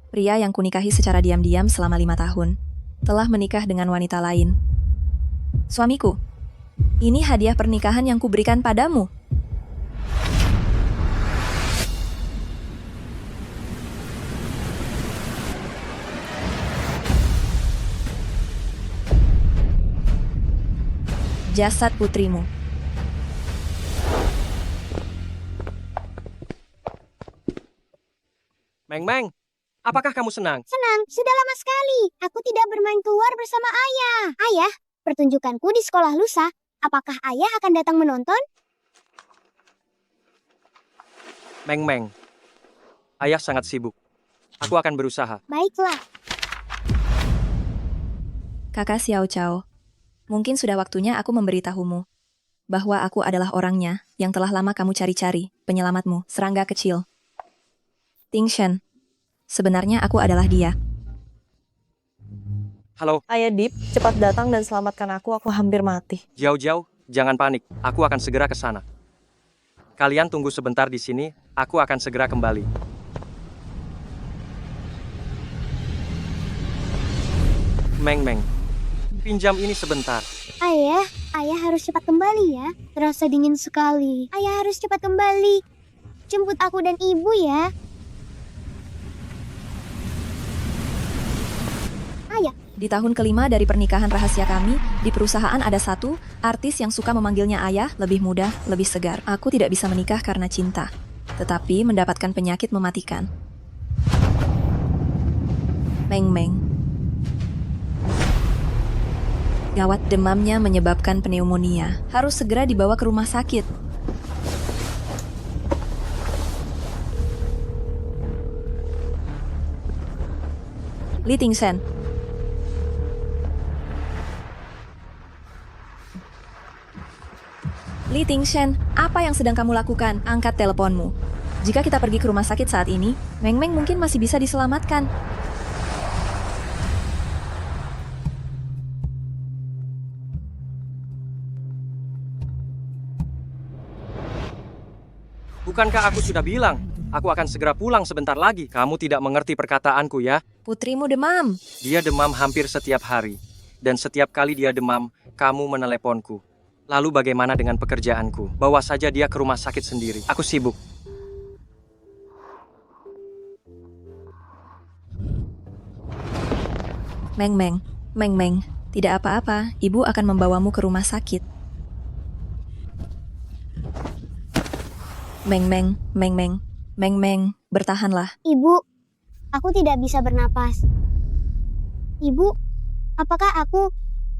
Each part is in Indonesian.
Pria yang kunikahi secara diam-diam selama 5 tahun telah menikah dengan wanita lain. Suamiku, ini hadiah pernikahan yang kuberikan padamu. Jasad putrimu. Meng, apakah kamu senang? Senang, sudah lama sekali. Aku tidak bermain keluar bersama ayah. Ayah, pertunjukanku di sekolah lusa. Apakah ayah akan datang menonton? Meng, ayah sangat sibuk. Aku akan berusaha. Baiklah. Kakak Xiao Chao, mungkin sudah waktunya aku memberitahumu bahwa aku adalah orangnya yang telah lama kamu cari-cari, penyelamatmu, serangga kecil. Ting Shen, sebenarnya aku adalah dia. Halo, Ayah Deep, cepat datang dan selamatkan aku hampir mati. jauh-jauh, jangan panik. Aku akan segera ke sana. Kalian tunggu sebentar di sini, aku akan segera kembali. Meng, pinjam ini sebentar. Ayah harus cepat kembali ya. Terasa dingin sekali. Ayah harus cepat kembali. Jemput aku dan ibu ya. Ayah, Di tahun kelima dari pernikahan rahasia kami, di perusahaan ada satu artis yang suka memanggilnya ayah, lebih muda, lebih segar. Aku tidak bisa menikah karena cinta, tetapi mendapatkan penyakit mematikan. Meng. Gawat, demamnya menyebabkan pneumonia. Harus segera dibawa ke rumah sakit. Li Tingsen. Li Tingsen, apa yang sedang kamu lakukan? Angkat teleponmu. Jika kita pergi ke rumah sakit saat ini, Meng mungkin masih bisa diselamatkan. Bukankah aku sudah bilang, aku akan segera pulang sebentar lagi. Kamu tidak mengerti perkataanku ya. Putrimu demam. Dia demam hampir setiap hari. Dan setiap kali dia demam, kamu meneleponku. Lalu bagaimana dengan pekerjaanku? Bawa saja dia ke rumah sakit sendiri. Aku sibuk. Meng, tidak apa-apa, ibu akan membawamu ke rumah sakit. Meng, bertahanlah. ibu, aku tidak bisa bernapas. Ibu, apakah aku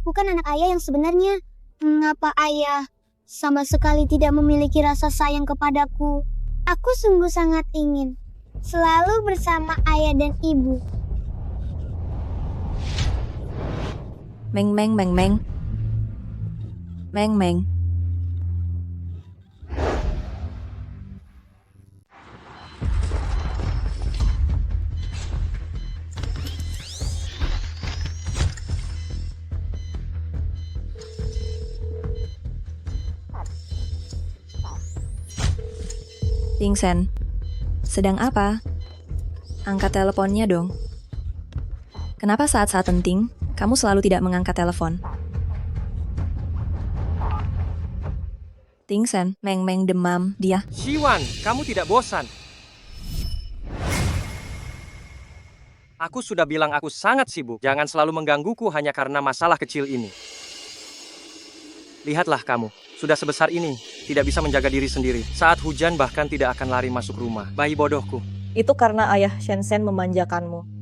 bukan anak ayah yang sebenarnya? Mengapa ayah sama sekali tidak memiliki rasa sayang kepadaku? Aku sungguh sangat ingin selalu bersama ayah dan ibu. Meng. Tingsen, sedang apa? Angkat teleponnya dong. Kenapa saat-saat penting, kamu selalu tidak mengangkat telepon? Tingsen, Meng demam, dia. Shiwan, kamu tidak bosan? Aku sudah bilang aku sangat sibuk. Jangan selalu menggangguku hanya karena masalah kecil ini. Lihatlah kamu, sudah sebesar ini, tidak bisa menjaga diri sendiri. Saat hujan bahkan tidak akan lari masuk rumah. Bayi bodohku. Itu karena ayah Shenzhen memanjakanmu.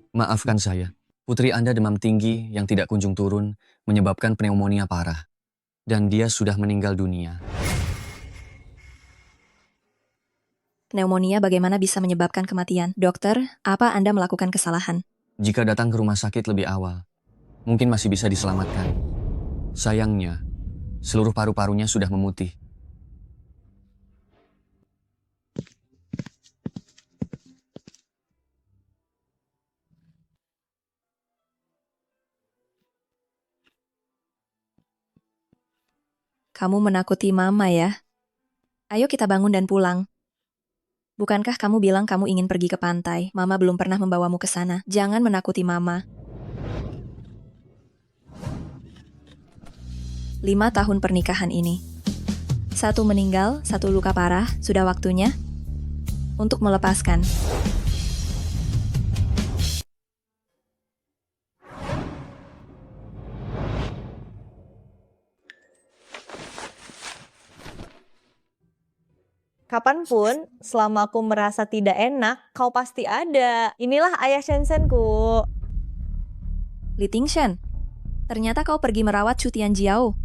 Maafkan saya, putri Anda demam tinggi yang tidak kunjung turun menyebabkan pneumonia parah. Dan dia sudah meninggal dunia. Pneumonia bagaimana bisa menyebabkan kematian? Dokter, apa Anda melakukan kesalahan? Jika datang ke rumah sakit lebih awal, mungkin masih bisa diselamatkan. Sayangnya, seluruh paru-parunya sudah memutih. Kamu menakuti Mama ya? Ayo kita bangun dan pulang. Bukankah kamu bilang kamu ingin pergi ke pantai? Mama belum pernah membawamu ke sana. Jangan menakuti Mama. 5 tahun pernikahan ini. 1 meninggal, 1 luka parah, sudah waktunya untuk melepaskan. Kapanpun, selama aku merasa tidak enak, kau pasti ada. Inilah ayah Shensenku. Li Tingshen, ternyata kau pergi merawat Chu Tianjiao.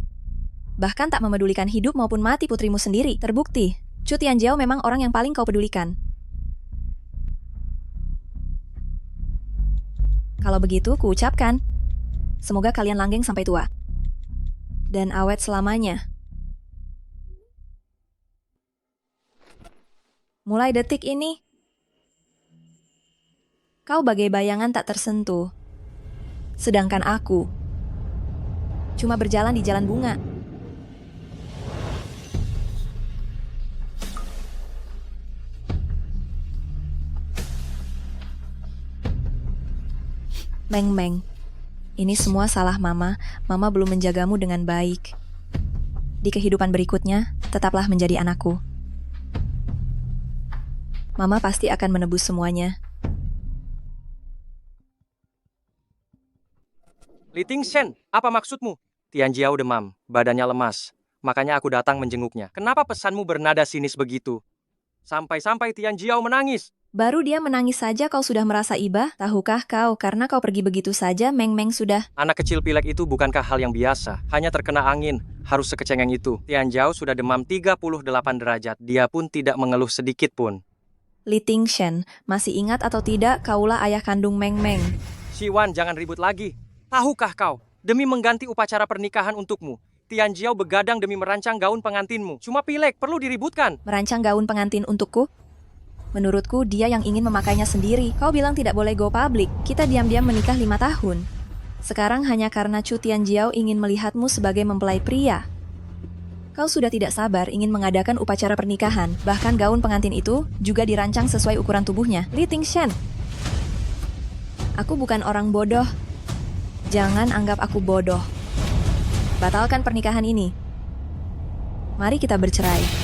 Bahkan tak memedulikan hidup maupun mati putrimu sendiri. Terbukti, Chu Tianjiao memang orang yang paling kau pedulikan. Kalau begitu, kuucapkan, semoga kalian langgeng sampai tua. Dan awet selamanya. Mulai detik ini, kau bagai bayangan tak tersentuh. Sedangkan aku cuma berjalan di jalan bunga. Meng, ini semua salah Mama. Mama belum menjagamu dengan baik. Di kehidupan berikutnya, tetaplah menjadi anakku. Mama pasti akan menebus semuanya. Li Tingshen, apa maksudmu? Tianjiao demam, badannya lemas. Makanya aku datang menjenguknya. Kenapa pesanmu bernada sinis begitu? Sampai-sampai Tianjiao menangis. Baru dia menangis saja kau sudah merasa iba? Tahukah kau, karena kau pergi begitu saja, Meng sudah... Anak kecil pilek itu bukankah hal yang biasa? Hanya terkena angin, harus sekecengeng itu. Tianjiao sudah demam 38 derajat. Dia pun tidak mengeluh sedikit pun. Li Tingshen, masih ingat atau tidak kaulah ayah kandung Meng? Siwan, jangan ribut lagi. Tahukah kau, demi mengganti upacara pernikahan untukmu, Tianjiao begadang demi merancang gaun pengantinmu. Cuma pilek, perlu diributkan. Merancang gaun pengantin untukku? Menurutku, dia yang ingin memakainya sendiri. Kau bilang tidak boleh go public. Kita diam-diam menikah 5 tahun. Sekarang hanya karena Chu Tianjiao ingin melihatmu sebagai mempelai pria. Kau sudah tidak sabar ingin mengadakan upacara pernikahan. Bahkan gaun pengantin itu juga dirancang sesuai ukuran tubuhnya. Li Tingshen, aku bukan orang bodoh. Jangan anggap aku bodoh. Batalkan pernikahan ini. Mari kita bercerai.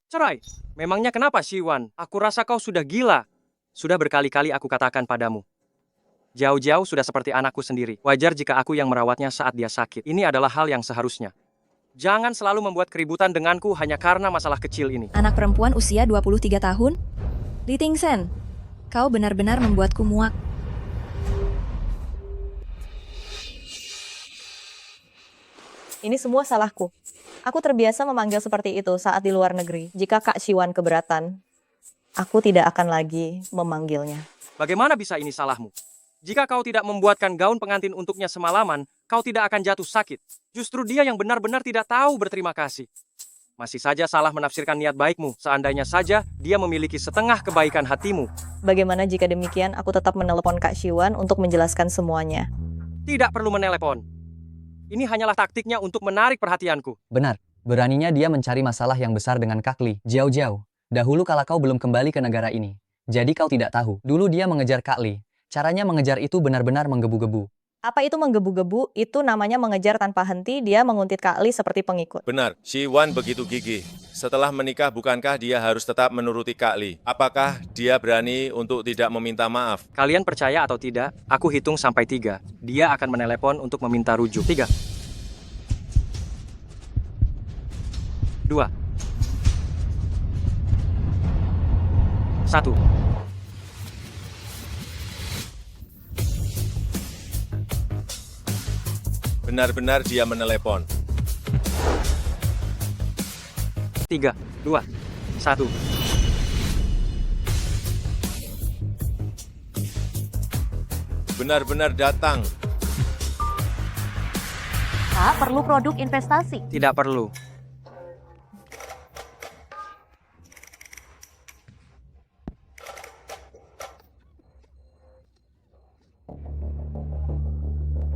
Cerai? Memangnya kenapa, Siwan? Aku rasa kau sudah gila. Sudah berkali-kali aku katakan padamu. Jauh-jauh sudah seperti anakku sendiri. Wajar jika aku yang merawatnya saat dia sakit. Ini adalah hal yang seharusnya. Jangan selalu membuat keributan denganku hanya karena masalah kecil ini. Anak perempuan usia 23 tahun? Li Tingshen, kau benar-benar membuatku muak. Ini semua salahku. Aku terbiasa memanggil seperti itu saat di luar negeri. Jika Kak Siwan keberatan, aku tidak akan lagi memanggilnya. Bagaimana bisa ini salahmu? Jika kau tidak membuatkan gaun pengantin untuknya semalaman, kau tidak akan jatuh sakit. Justru dia yang benar-benar tidak tahu berterima kasih. Masih saja salah menafsirkan niat baikmu. Seandainya saja dia memiliki setengah kebaikan hatimu. Bagaimana jika demikian aku tetap menelepon Kak Siwan untuk menjelaskan semuanya? Tidak perlu menelepon. Ini hanyalah taktiknya untuk menarik perhatianku. Benar, beraninya dia mencari masalah yang besar dengan Kak Li. Jauh-jauh, dahulu kala kau belum kembali ke negara ini. Jadi kau tidak tahu. Dulu dia mengejar Kak Li. Caranya mengejar itu benar-benar menggebu-gebu. Apa itu menggebu-gebu? Itu namanya mengejar tanpa henti. Dia menguntit Kak Li seperti pengikut. Benar, Siwan begitu gigih. Setelah menikah bukankah dia harus tetap menuruti Kak Li? Apakah dia berani untuk tidak meminta maaf? Kalian percaya atau tidak, aku hitung sampai 3. Dia akan menelepon untuk meminta rujuk. 3. 2. 1. Benar-benar dia menelepon. 3. 3, 2, 1. Benar-benar datang. Kak, perlu produk investasi. Tidak perlu.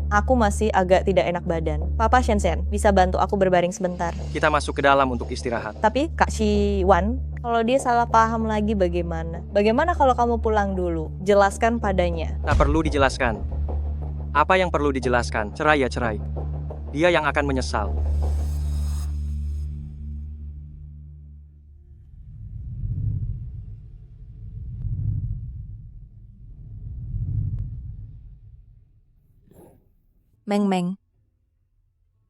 Aku masih agak tidak enak badan. Papa Shensen, bisa bantu aku berbaring sebentar. Kita masuk ke dalam untuk istirahat. Tapi Kak Siwan, kalau dia salah paham lagi bagaimana? Bagaimana kalau kamu pulang dulu? Jelaskan padanya. Tak perlu dijelaskan. Apa yang perlu dijelaskan? Cerai ya cerai. Dia yang akan menyesal. Meng Meng.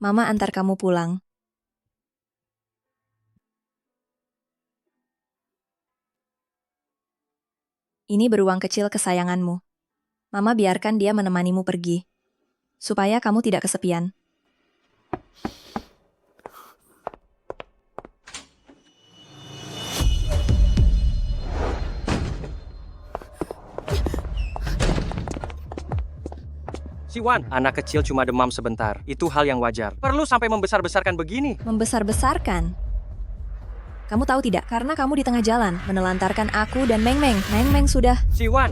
Mama antar kamu pulang. Ini beruang kecil kesayanganmu. Mama biarkan dia menemanimu pergi. Supaya kamu tidak kesepian. Siwan, anak kecil cuma demam sebentar. Itu hal yang wajar. Perlu sampai membesar-besarkan begini. Membesar-besarkan. Kamu tahu tidak, karena kamu di tengah jalan, menelantarkan aku dan Meng Meng. Meng Meng sudah... Siwan,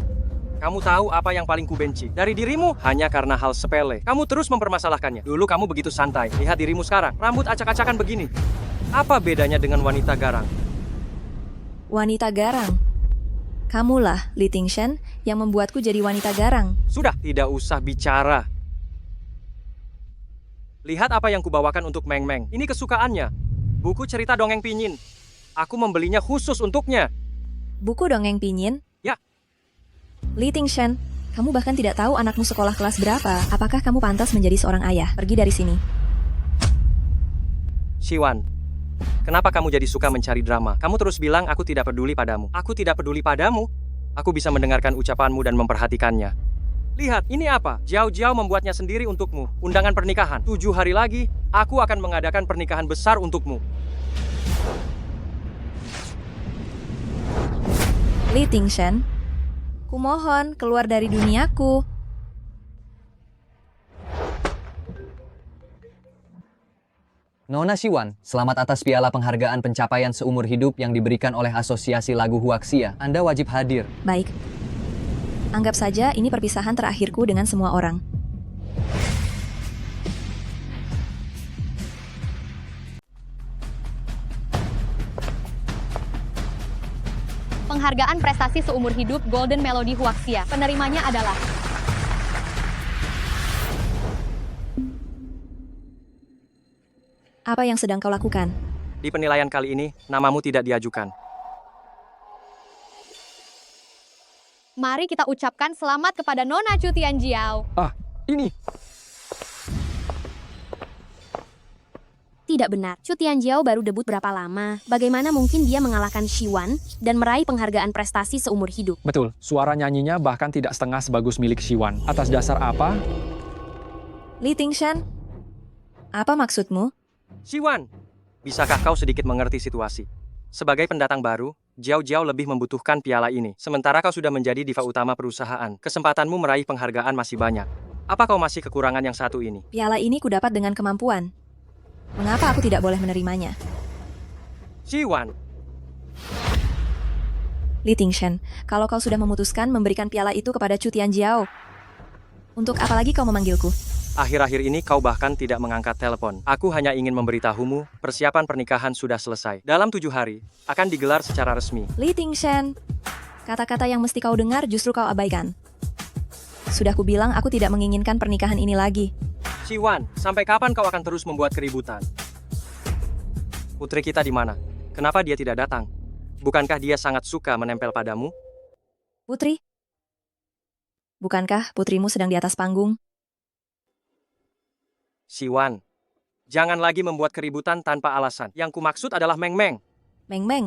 kamu tahu apa yang paling kubenci dari dirimu? Hanya karena hal sepele. Kamu terus mempermasalahkannya. Dulu kamu begitu santai. Lihat dirimu sekarang. Rambut acak-acakan begini. Apa bedanya dengan wanita garang? Wanita garang. Kamulah, Li Tingshen, yang membuatku jadi wanita garang. Sudah, tidak usah bicara. Lihat apa yang kubawakan untuk Meng Meng. Ini kesukaannya. Buku cerita dongeng pinyin. Aku membelinya khusus untuknya. Buku dongeng pinyin? Ya. Li Tingshen, kamu bahkan tidak tahu anakmu sekolah kelas berapa. Apakah kamu pantas menjadi seorang ayah? Pergi dari sini. Siwan, kenapa kamu jadi suka mencari drama? Kamu terus bilang aku tidak peduli padamu. Aku tidak peduli padamu. Aku bisa mendengarkan ucapanmu dan memperhatikannya. Lihat, ini apa? Jiao Jiao membuatnya sendiri untukmu. Undangan pernikahan. 7 hari lagi, aku akan mengadakan pernikahan besar untukmu. Li Tingshen, kumohon keluar dari duniaku. Nona Siwan, selamat atas piala penghargaan pencapaian seumur hidup yang diberikan oleh Asosiasi Lagu Huaxia. Anda wajib hadir. Baik. Anggap saja ini perpisahan terakhirku dengan semua orang. Penghargaan prestasi seumur hidup Golden Melody Huaxia. Penerimanya adalah Apa yang sedang kau lakukan? Di penilaian kali ini, namamu tidak diajukan. mari kita ucapkan selamat kepada Nona Chu Tianjiao. Ini. Tidak benar, Chu Tianjiao baru debut berapa lama? Bagaimana mungkin dia mengalahkan Shiwan dan meraih penghargaan prestasi seumur hidup? Betul, suara nyanyinya bahkan tidak setengah sebagus milik Shiwan. Atas dasar apa? Li Tingshan, apa maksudmu? Siwan, bisakah kau sedikit mengerti situasi? Sebagai pendatang baru, Jiao Jiao lebih membutuhkan piala ini. Sementara kau sudah menjadi diva utama perusahaan. Kesempatanmu meraih penghargaan masih banyak. Apa kau masih kekurangan yang satu ini? Piala ini kudapat dengan kemampuan. Mengapa aku tidak boleh menerimanya? Siwan, Li Tingshan, kalau kau sudah memutuskan memberikan piala itu kepada Chu Tianjiao, untuk apa lagi kau memanggilku? akhir-akhir ini kau bahkan tidak mengangkat telepon. Aku hanya ingin memberitahumu, persiapan pernikahan sudah selesai. Dalam 7 hari, akan digelar secara resmi. Li Tingshan, kata-kata yang mesti kau dengar justru kau abaikan. Sudah kubilang aku tidak menginginkan pernikahan ini lagi. Siwan, sampai kapan kau akan terus membuat keributan? Putri kita di mana? Kenapa dia tidak datang? Bukankah dia sangat suka menempel padamu? Putri? Bukankah putrimu sedang di atas panggung? Siwan, jangan lagi membuat keributan tanpa alasan. Yang kumaksud adalah Meng Meng. Meng Meng.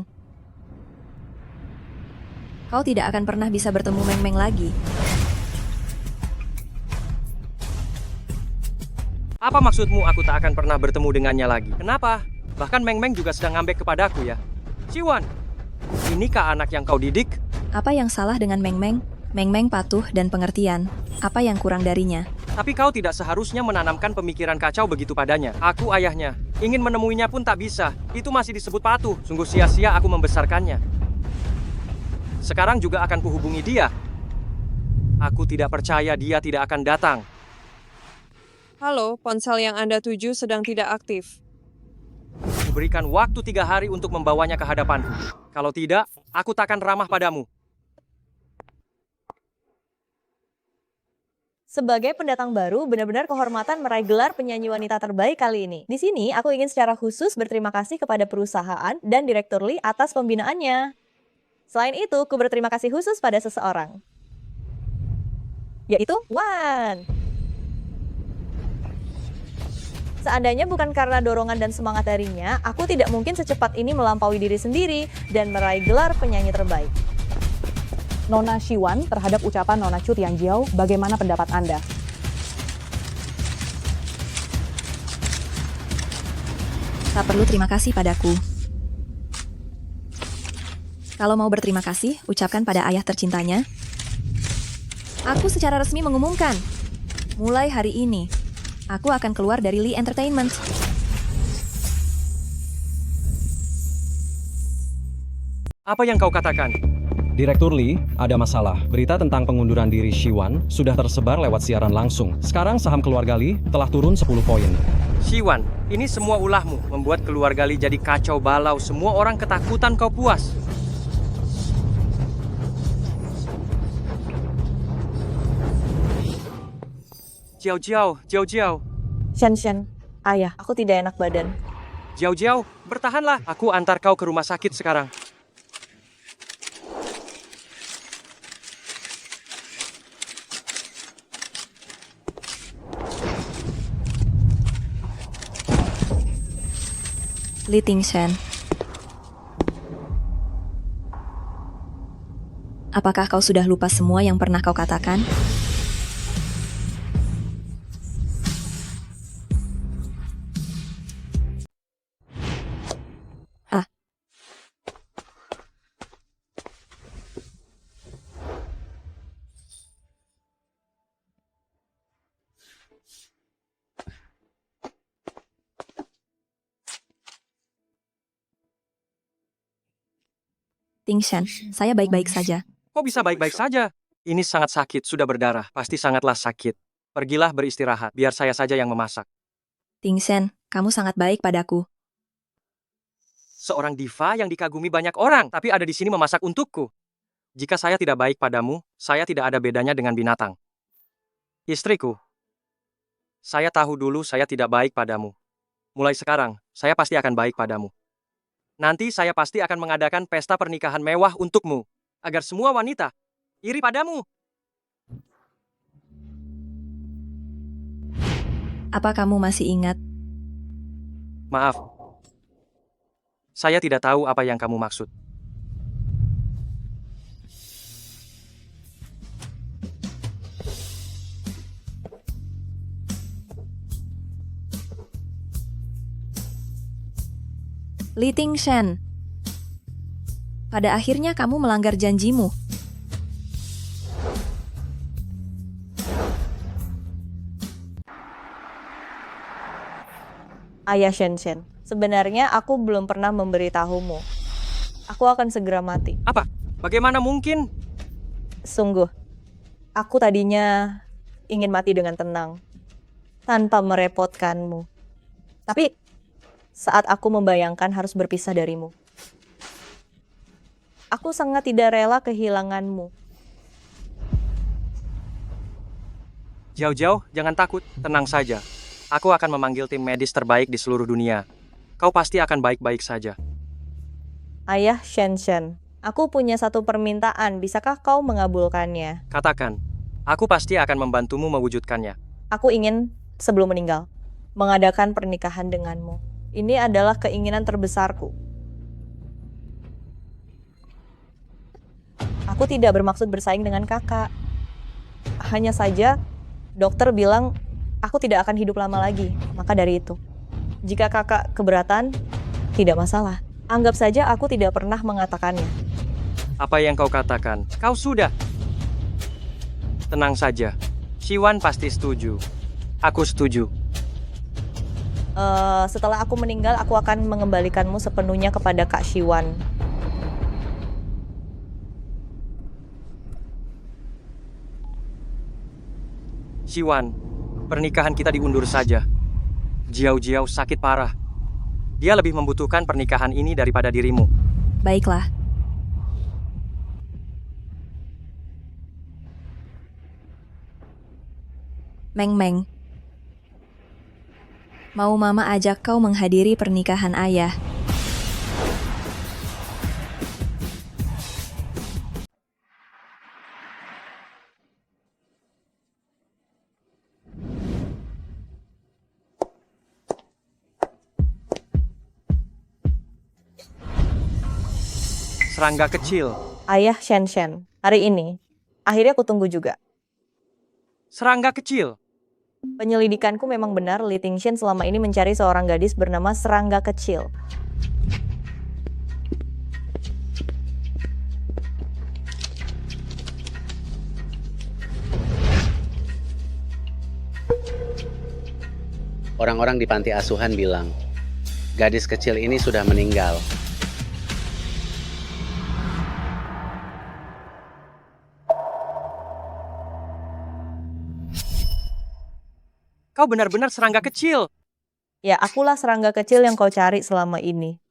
Kau tidak akan pernah bisa bertemu Meng Meng lagi. Apa maksudmu aku tak akan pernah bertemu dengannya lagi? Kenapa? Bahkan Meng Meng juga sedang ngambek kepadaku ya. Siwan, inikah anak yang kau didik? Apa yang salah dengan Meng Meng? Meng Meng patuh dan pengertian. Apa yang kurang darinya? Tapi kau tidak seharusnya menanamkan pemikiran kacau begitu padanya. Aku ayahnya. Ingin menemuinya pun tak bisa. Itu masih disebut patuh. Sungguh sia-sia aku membesarkannya. Sekarang juga akan kuhubungi dia. Aku tidak percaya dia tidak akan datang. Halo, ponsel yang Anda tuju sedang tidak aktif. Kuberikan waktu 3 hari untuk membawanya ke hadapanku. Kalau tidak, aku takkan ramah padamu. Sebagai pendatang baru, benar-benar kehormatan meraih gelar penyanyi wanita terbaik kali ini. Di sini, aku ingin secara khusus berterima kasih kepada perusahaan dan Direktur Lee atas pembinaannya. Selain itu, aku berterima kasih khusus pada seseorang, yaitu Wan. Seandainya bukan karena dorongan dan semangat darinya, aku tidak mungkin secepat ini melampaui diri sendiri dan meraih gelar penyanyi terbaik. Nona Siwan terhadap ucapan Nona Chu Tianjiao, bagaimana pendapat Anda? Tak perlu terima kasih padaku. Kalau mau berterima kasih, ucapkan pada ayah tercintanya. Aku secara resmi mengumumkan, mulai hari ini, aku akan keluar dari Lee Entertainment. Apa yang kau katakan? Direktur Lee, ada masalah. Berita tentang pengunduran diri Siwan sudah tersebar lewat siaran langsung. Sekarang saham keluarga Lee telah turun 10 poin. Siwan, ini semua ulahmu membuat keluarga Lee jadi kacau balau. Semua orang ketakutan kau puas. Jiao Jiao, Jiao Jiao. Shen, ayah, aku tidak enak badan. Jiao Jiao, bertahanlah. Aku antar kau ke rumah sakit sekarang. Li Tingshan. Apakah kau sudah lupa semua yang pernah kau katakan? Tingshan, saya baik-baik saja. Kok bisa baik-baik saja? Ini sangat sakit, sudah berdarah. Pasti sangatlah sakit. Pergilah beristirahat, biar saya saja yang memasak. Tingshan, kamu sangat baik padaku. Seorang diva yang dikagumi banyak orang, tapi ada di sini memasak untukku. Jika saya tidak baik padamu, saya tidak ada bedanya dengan binatang. Istriku, saya tahu dulu saya tidak baik padamu. Mulai sekarang, saya pasti akan baik padamu. Nanti saya pasti akan mengadakan pesta pernikahan mewah untukmu, agar semua wanita iri padamu. Apa kamu masih ingat? Maaf, saya tidak tahu apa yang kamu maksud. Li Tingshan, pada akhirnya kamu melanggar janjimu. Ayah Shen, sebenarnya aku belum pernah memberitahumu. Aku akan segera mati. Apa? Bagaimana mungkin? Sungguh, aku tadinya ingin mati dengan tenang, tanpa merepotkanmu. Tapi saat aku membayangkan harus berpisah darimu, aku sangat tidak rela kehilanganmu. Jauh-jauh, jangan takut, tenang saja. Aku akan memanggil tim medis terbaik di seluruh dunia. Kau pasti akan baik-baik saja. Ayah Shen, aku punya satu permintaan, bisakah kau mengabulkannya? Katakan, aku pasti akan membantumu mewujudkannya. Aku ingin, sebelum meninggal, mengadakan pernikahan denganmu. Ini adalah keinginan terbesarku. Aku tidak bermaksud bersaing dengan kakak. Hanya saja, dokter bilang aku tidak akan hidup lama lagi. Maka dari itu, jika kakak keberatan, Tidak masalah. Anggap saja aku tidak pernah mengatakannya. Apa yang kau katakan? Kau sudah. Tenang saja. Siwan pasti setuju. Aku setuju. Setelah aku meninggal, aku akan mengembalikanmu sepenuhnya kepada Kak Siwan. Siwan, pernikahan kita diundur saja. Jiao sakit parah. Dia lebih membutuhkan pernikahan ini daripada dirimu. Baiklah. Meng. Mau mama ajak kau menghadiri pernikahan ayah. Serangga kecil. Ayah Shen, hari ini. Akhirnya aku tunggu juga. Serangga kecil. Penyelidikanku memang benar, Li Tingshen selama ini mencari seorang gadis bernama Serangga Kecil. Orang-orang di panti asuhan bilang, gadis kecil ini sudah meninggal. Kau benar-benar serangga kecil. Ya, akulah serangga kecil yang kau cari selama ini.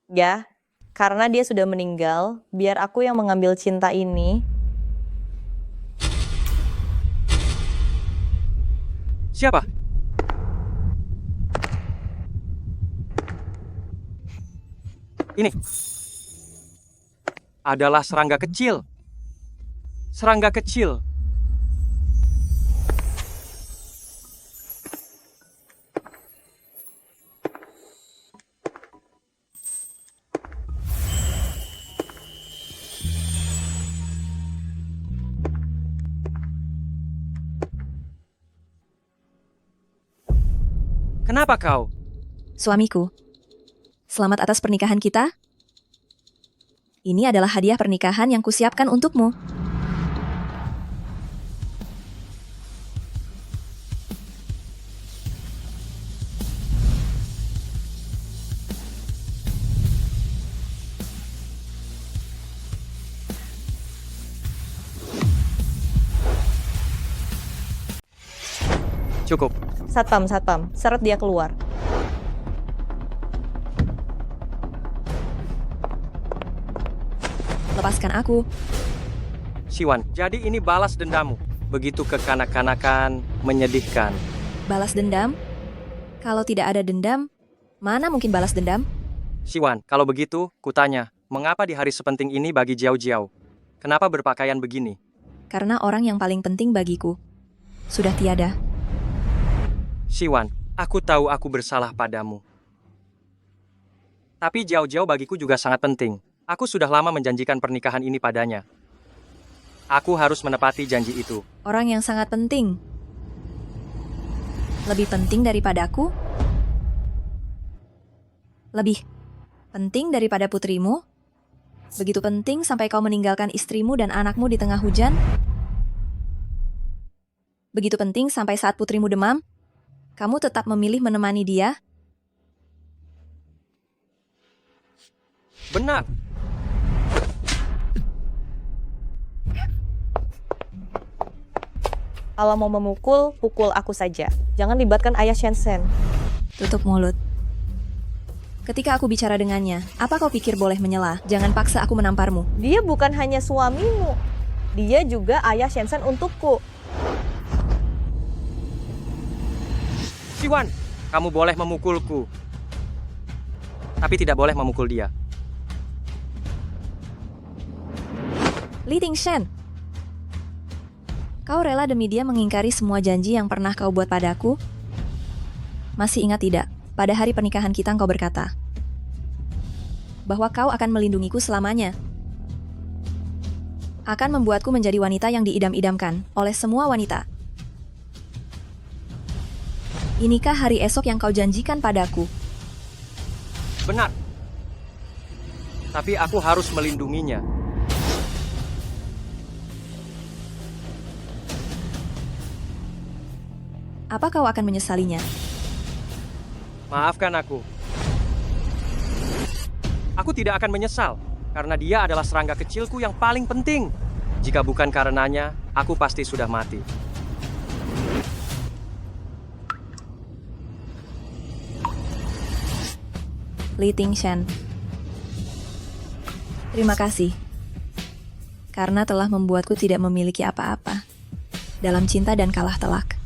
Ya, karena dia sudah meninggal, biar aku yang mengambil cinta ini. Siapa? Ini adalah serangga kecil. Serangga kecil. Kenapa kau? Suamiku, selamat atas pernikahan kita. Ini adalah hadiah pernikahan yang kusiapkan untukmu. Cukup. Satpam, seret dia keluar. Lepaskan aku. Siwan, jadi ini balas dendammu. Begitu kekanak-kanakan, menyedihkan. Balas dendam? Kalau tidak ada dendam, mana mungkin balas dendam? Siwan, kalau begitu, kutanya, mengapa di hari sepenting ini bagi Jiao? Kenapa berpakaian begini? Karena orang yang paling penting bagiku sudah tiada. Siwan, aku tahu aku bersalah padamu. Tapi Jiao bagiku juga sangat penting. Aku sudah lama menjanjikan pernikahan ini padanya. Aku harus menepati janji itu. Orang yang sangat penting. Lebih penting daripadaku? Lebih penting daripada putrimu? Begitu penting sampai kau meninggalkan istrimu dan anakmu di tengah hujan? Begitu penting sampai saat putrimu demam? Kamu tetap memilih menemani dia? Benar. Kalau mau memukul, pukul aku saja. Jangan libatkan ayah Shen. Tutup mulut. Ketika aku bicara dengannya, apa kau pikir boleh menyela? Jangan paksa aku menamparmu. Dia bukan hanya suamimu. Dia juga ayah Shen untukku. Siwan, kamu boleh memukulku. Tapi tidak boleh memukul dia. Li Tingshen, kau rela demi dia mengingkari semua janji yang pernah kau buat padaku? Masih ingat tidak, pada hari pernikahan kita engkau berkata bahwa kau akan melindungiku selamanya. Akan membuatku menjadi wanita yang diidam-idamkan oleh semua wanita. Inikah hari esok yang kau janjikan padaku? Benar. Tapi aku harus melindunginya. Apa kau akan menyesalinya? Maafkan aku. Aku tidak akan menyesal, karena dia adalah serangga kecilku yang paling penting. Jika bukan karenanya, aku pasti sudah mati. Li Tingshan. Terima kasih. Karena telah membuatku tidak memiliki apa-apa. Dalam cinta dan kalah telak.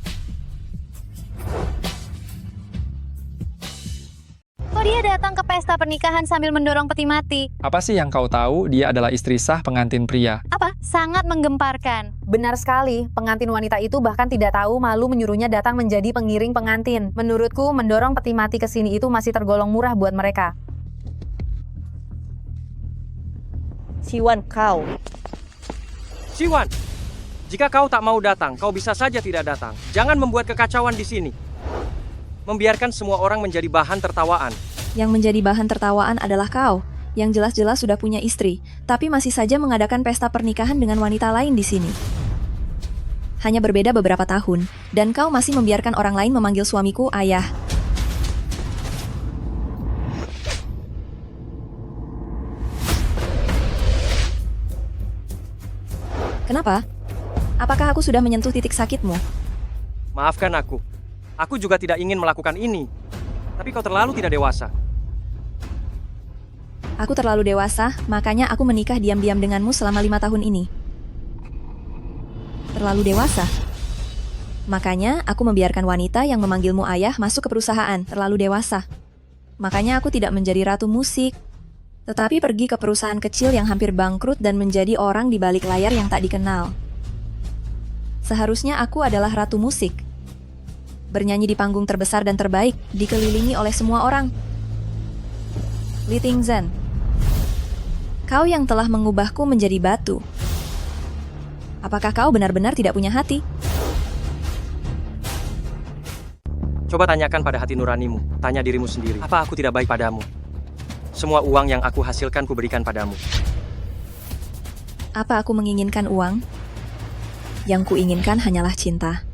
Kok dia datang ke pesta pernikahan sambil mendorong peti mati? Apa sih yang kau tahu? Dia adalah istri sah pengantin pria. Apa? Sangat menggemparkan. Benar sekali, pengantin wanita itu bahkan tidak tahu malu menyuruhnya datang menjadi pengiring pengantin. Menurutku, mendorong peti mati ke sini itu masih tergolong murah buat mereka. Siwan, kau. Siwan, jika kau tak mau datang, kau bisa saja tidak datang. Jangan membuat kekacauan di sini. Membiarkan semua orang menjadi bahan tertawaan. Yang menjadi bahan tertawaan adalah kau, yang jelas-jelas sudah punya istri, tapi masih saja mengadakan pesta pernikahan dengan wanita lain di sini. Hanya berbeda beberapa tahun, dan kau masih membiarkan orang lain memanggil suamiku ayah. Kenapa? Apakah aku sudah menyentuh titik sakitmu? Maafkan aku. Aku juga tidak ingin melakukan ini. Tapi kau terlalu tidak dewasa. Aku terlalu dewasa, makanya aku menikah diam-diam denganmu selama 5 tahun ini. Terlalu dewasa. Makanya aku membiarkan wanita yang memanggilmu ayah masuk ke perusahaan. Terlalu dewasa. Makanya aku tidak menjadi ratu musik, tetapi pergi ke perusahaan kecil yang hampir bangkrut dan menjadi orang di balik layar yang tak dikenal. Seharusnya aku adalah ratu musik. Bernyanyi di panggung terbesar dan terbaik, dikelilingi oleh semua orang. Li Tingshan, kau yang telah mengubahku menjadi batu. Apakah kau benar-benar tidak punya hati? Coba tanyakan pada hati nuranimu. Tanya dirimu sendiri. Apa aku tidak baik padamu? Semua uang yang aku hasilkan kuberikan padamu. Apa aku menginginkan uang? Yang kuinginkan hanyalah cinta.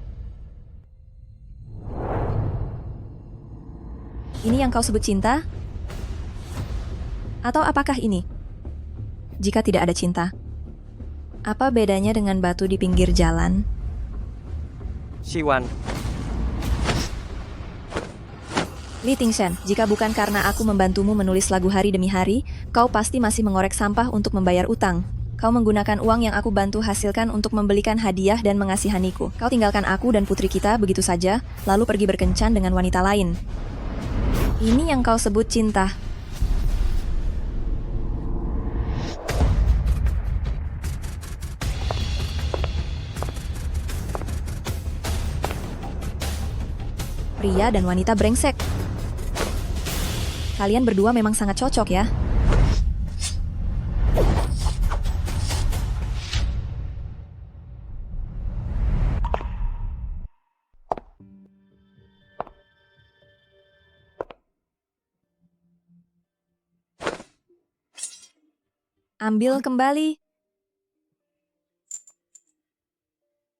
Ini yang kau sebut cinta? Atau apakah ini? Jika tidak ada cinta, apa bedanya dengan batu di pinggir jalan? Siwan. Li Tingshan, jika bukan karena aku membantumu menulis lagu hari demi hari, kau pasti masih mengorek sampah untuk membayar utang. Kau menggunakan uang yang aku bantu hasilkan untuk membelikan hadiah dan mengasihaniku. Kau tinggalkan aku dan putri kita begitu saja, lalu pergi berkencan dengan wanita lain. Ini yang kau sebut cinta. Pria dan wanita brengsek. Kalian berdua memang sangat cocok ya. Ambil kembali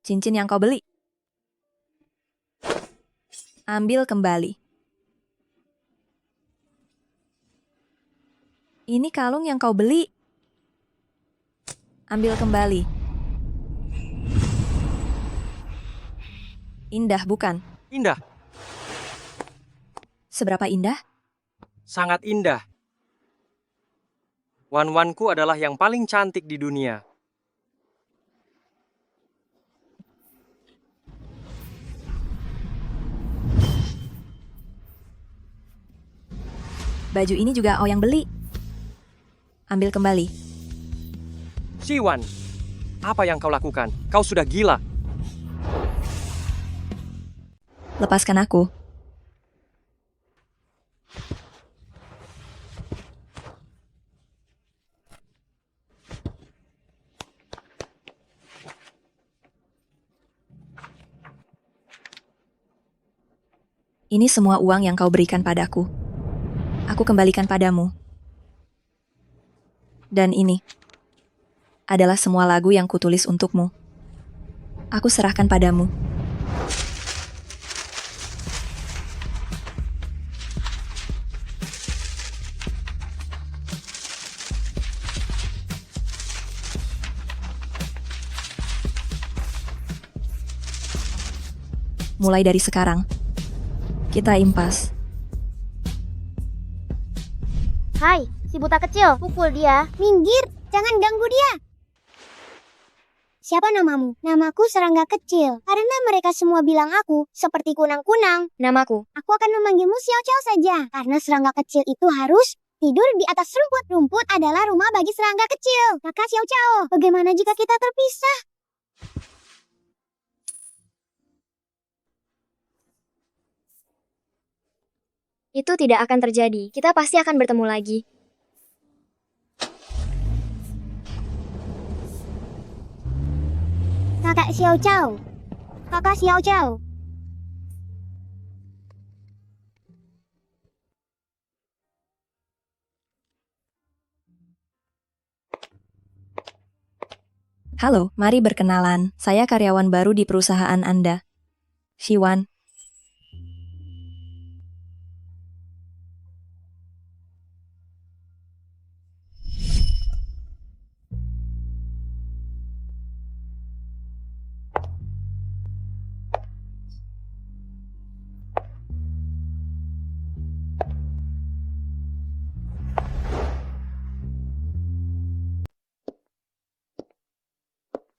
cincin yang kau beli. Ambil kembali. Ini kalung yang kau beli. Ambil kembali. Indah, bukan? Indah. Seberapa indah? Sangat indah. Wan-wanku adalah yang paling cantik di dunia. Baju ini juga yang beli. Ambil kembali. Siwan, apa yang kau lakukan? Kau sudah gila. Lepaskan aku. Ini semua uang yang kau berikan padaku. Aku kembalikan padamu. Dan ini adalah semua lagu yang kutulis untukmu. Aku serahkan padamu. Mulai dari sekarang, kita impas. Hai, si buta kecil, pukul dia. Minggir, jangan ganggu dia. Siapa namamu? Namaku serangga kecil. Karena mereka semua bilang aku seperti kunang-kunang. Namaku. Aku akan memanggilmu Xiao Chao saja. Karena serangga kecil itu harus tidur di atas rumput. Rumput adalah rumah bagi serangga kecil. Kakak Xiao Chao, bagaimana jika kita terpisah? Itu tidak akan terjadi. Kita pasti akan bertemu lagi. Kakak Xiao Chao. Kakak Xiao Chao. Halo, mari berkenalan. Saya karyawan baru di perusahaan Anda. Shiwan.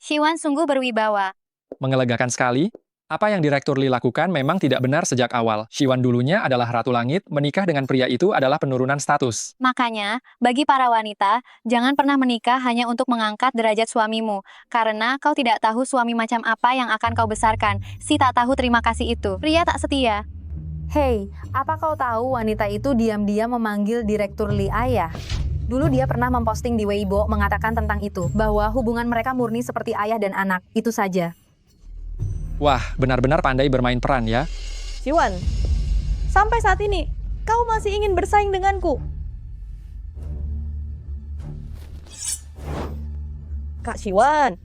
Shiwan sungguh berwibawa. Mengelegakan sekali. Apa yang Direktur Lee lakukan memang tidak benar sejak awal. Shiwan dulunya adalah Ratu Langit, menikah dengan pria itu adalah penurunan status. Makanya, bagi para wanita, jangan pernah menikah hanya untuk mengangkat derajat suamimu. Karena kau tidak tahu suami macam apa yang akan kau besarkan. Si tak tahu terima kasih itu. Pria tak setia. Hei, apa kau tahu wanita itu diam-diam memanggil Direktur Lee ayah? Dulu dia pernah memposting di Weibo mengatakan tentang itu, bahwa hubungan mereka murni seperti ayah dan anak, itu saja. Wah, benar-benar pandai bermain peran ya. Shiwan, sampai saat ini, kau masih ingin bersaing denganku? Kak Shiwan,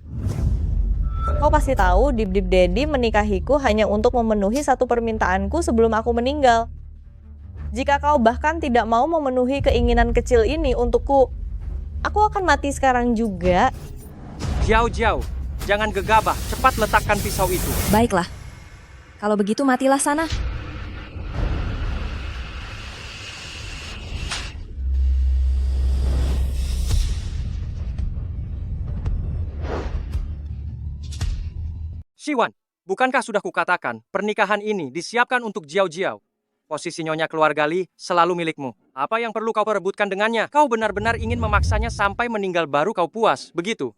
kau pasti tahu Dip Dip Daddy menikahiku hanya untuk memenuhi satu permintaanku sebelum aku meninggal. Jika kau bahkan tidak mau memenuhi keinginan kecil ini untukku, aku akan mati sekarang juga. Jauh-jauh, jangan gegabah, cepat letakkan pisau itu. Baiklah. Kalau begitu matilah sana. Shiwan, bukankah sudah kukatakan, pernikahan ini disiapkan untuk Jiao Jiao? Posisi Nyonya keluarga Li selalu milikmu. Apa yang perlu kau perebutkan dengannya? Kau benar-benar ingin memaksanya sampai meninggal baru kau puas, begitu?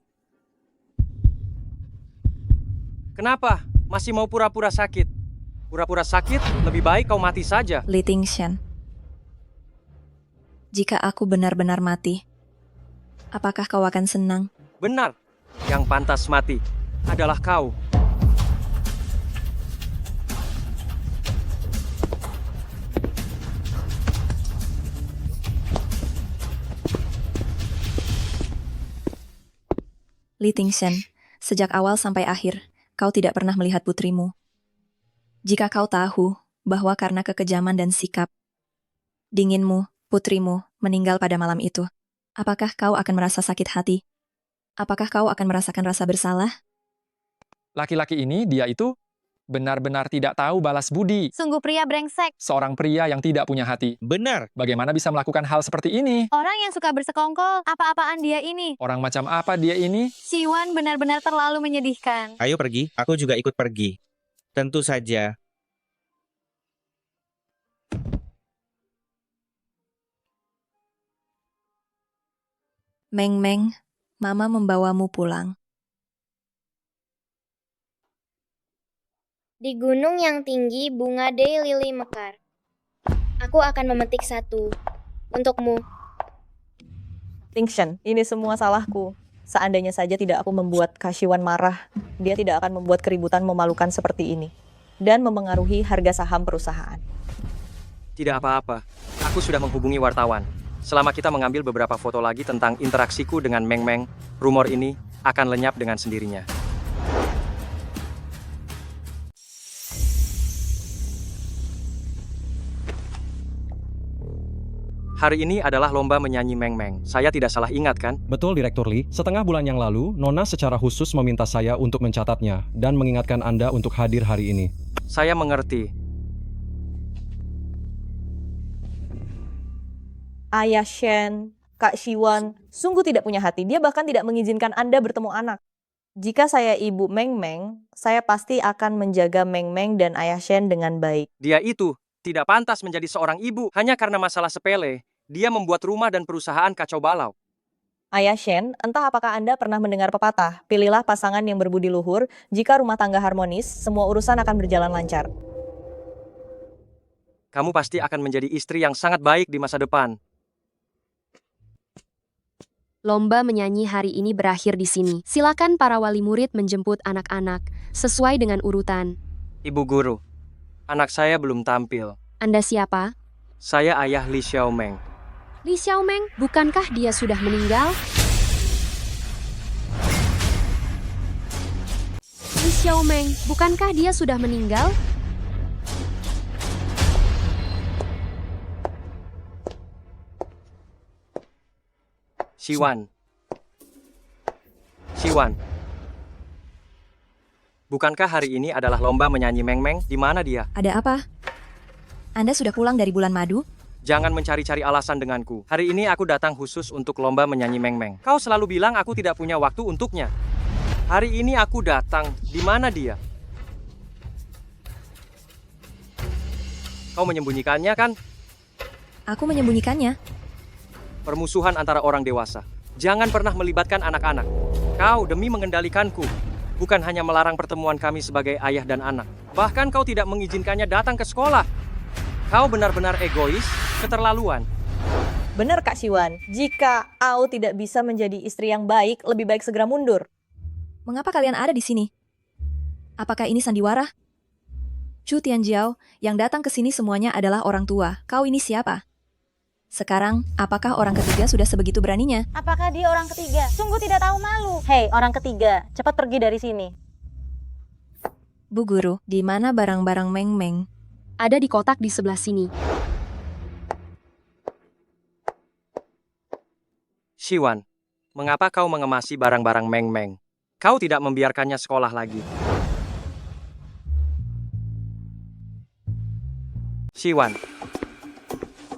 Kenapa? Masih mau pura-pura sakit? Pura-pura sakit? Lebih baik kau mati saja. Li Tingshan. Jika aku benar-benar mati, apakah kau akan senang? Benar. Yang pantas mati adalah kau. Li Tingshan, sejak awal sampai akhir, kau tidak pernah melihat putrimu. Jika kau tahu bahwa karena kekejaman dan sikap dinginmu, putrimu meninggal pada malam itu, apakah kau akan merasa sakit hati? Apakah kau akan merasakan rasa bersalah? Laki-laki ini, dia itu benar-benar tidak tahu balas budi. Sungguh pria brengsek. Seorang pria yang tidak punya hati. Benar. Bagaimana bisa melakukan hal seperti ini? Orang yang suka bersekongkol, apa-apaan dia ini? Orang macam apa dia ini? Shiwan benar-benar terlalu menyedihkan. Ayo pergi, aku juga ikut pergi. Tentu saja. Meng, Mama membawamu pulang. Di gunung yang tinggi, bunga daylily mekar. Aku akan memetik satu. Untukmu. Tingshan, ini semua salahku. Seandainya saja tidak aku membuat Kak Shiwan marah, dia tidak akan membuat keributan memalukan seperti ini. Dan memengaruhi harga saham perusahaan. Tidak apa-apa. Aku sudah menghubungi wartawan. Selama kita mengambil beberapa foto lagi tentang interaksiku dengan Meng Meng, rumor ini akan lenyap dengan sendirinya. Hari ini adalah lomba menyanyi Meng Meng. Saya tidak salah ingat kan? Betul, Direktur Lee. Setengah bulan yang lalu, Nona secara khusus meminta saya untuk mencatatnya dan mengingatkan Anda untuk hadir hari ini. Saya mengerti. Ayah Shen, Kak Siwan, sungguh tidak punya hati. Dia bahkan tidak mengizinkan Anda bertemu anak. Jika saya Ibu Meng Meng, saya pasti akan menjaga Meng Meng dan Ayah Shen dengan baik. Dia itu tidak pantas menjadi seorang ibu hanya karena masalah sepele. Dia membuat rumah dan perusahaan kacau balau. Ayah Shen, entah apakah Anda pernah mendengar pepatah, pilihlah pasangan yang berbudi luhur, jika rumah tangga harmonis, semua urusan akan berjalan lancar. Kamu pasti akan menjadi istri yang sangat baik di masa depan. Lomba menyanyi hari ini berakhir di sini. Silakan para wali murid menjemput anak-anak sesuai dengan urutan. Ibu guru, anak saya belum tampil. Anda siapa? Saya ayah Li Xiaomeng. Li Xiaomeng, bukankah dia sudah meninggal? Li Xiaomeng, bukankah dia sudah meninggal? Siwan. Bukankah hari ini adalah lomba menyanyi Meng Meng? Di mana dia? Ada apa? Anda sudah pulang dari bulan madu? Jangan mencari-cari alasan denganku. Hari ini aku datang khusus untuk lomba menyanyi Meng Meng. Kau selalu bilang aku tidak punya waktu untuknya. Hari ini aku datang. Di mana dia? Kau menyembunyikannya kan? Aku menyembunyikannya. Permusuhan antara orang dewasa. Jangan pernah melibatkan anak-anak. Kau demi mengendalikanku. Bukan hanya melarang pertemuan kami sebagai ayah dan anak. Bahkan kau tidak mengizinkannya datang ke sekolah. Kau benar-benar egois, keterlaluan. Benar Kak Siwan, jika Ao tidak bisa menjadi istri yang baik, lebih baik segera mundur. Mengapa kalian ada di sini? Apakah ini sandiwara? Chu Tianjiao, yang datang ke sini semuanya adalah orang tua. Kau ini siapa? Sekarang, apakah orang ketiga sudah sebegitu beraninya? Apakah dia orang ketiga? Sungguh tidak tahu malu. Hei, orang ketiga, cepat pergi dari sini. Bu Guru, di mana barang-barang Meng Meng? Ada di kotak di sebelah sini. Siwan, mengapa kau mengemasi barang-barang Meng Meng? Kau tidak membiarkannya sekolah lagi.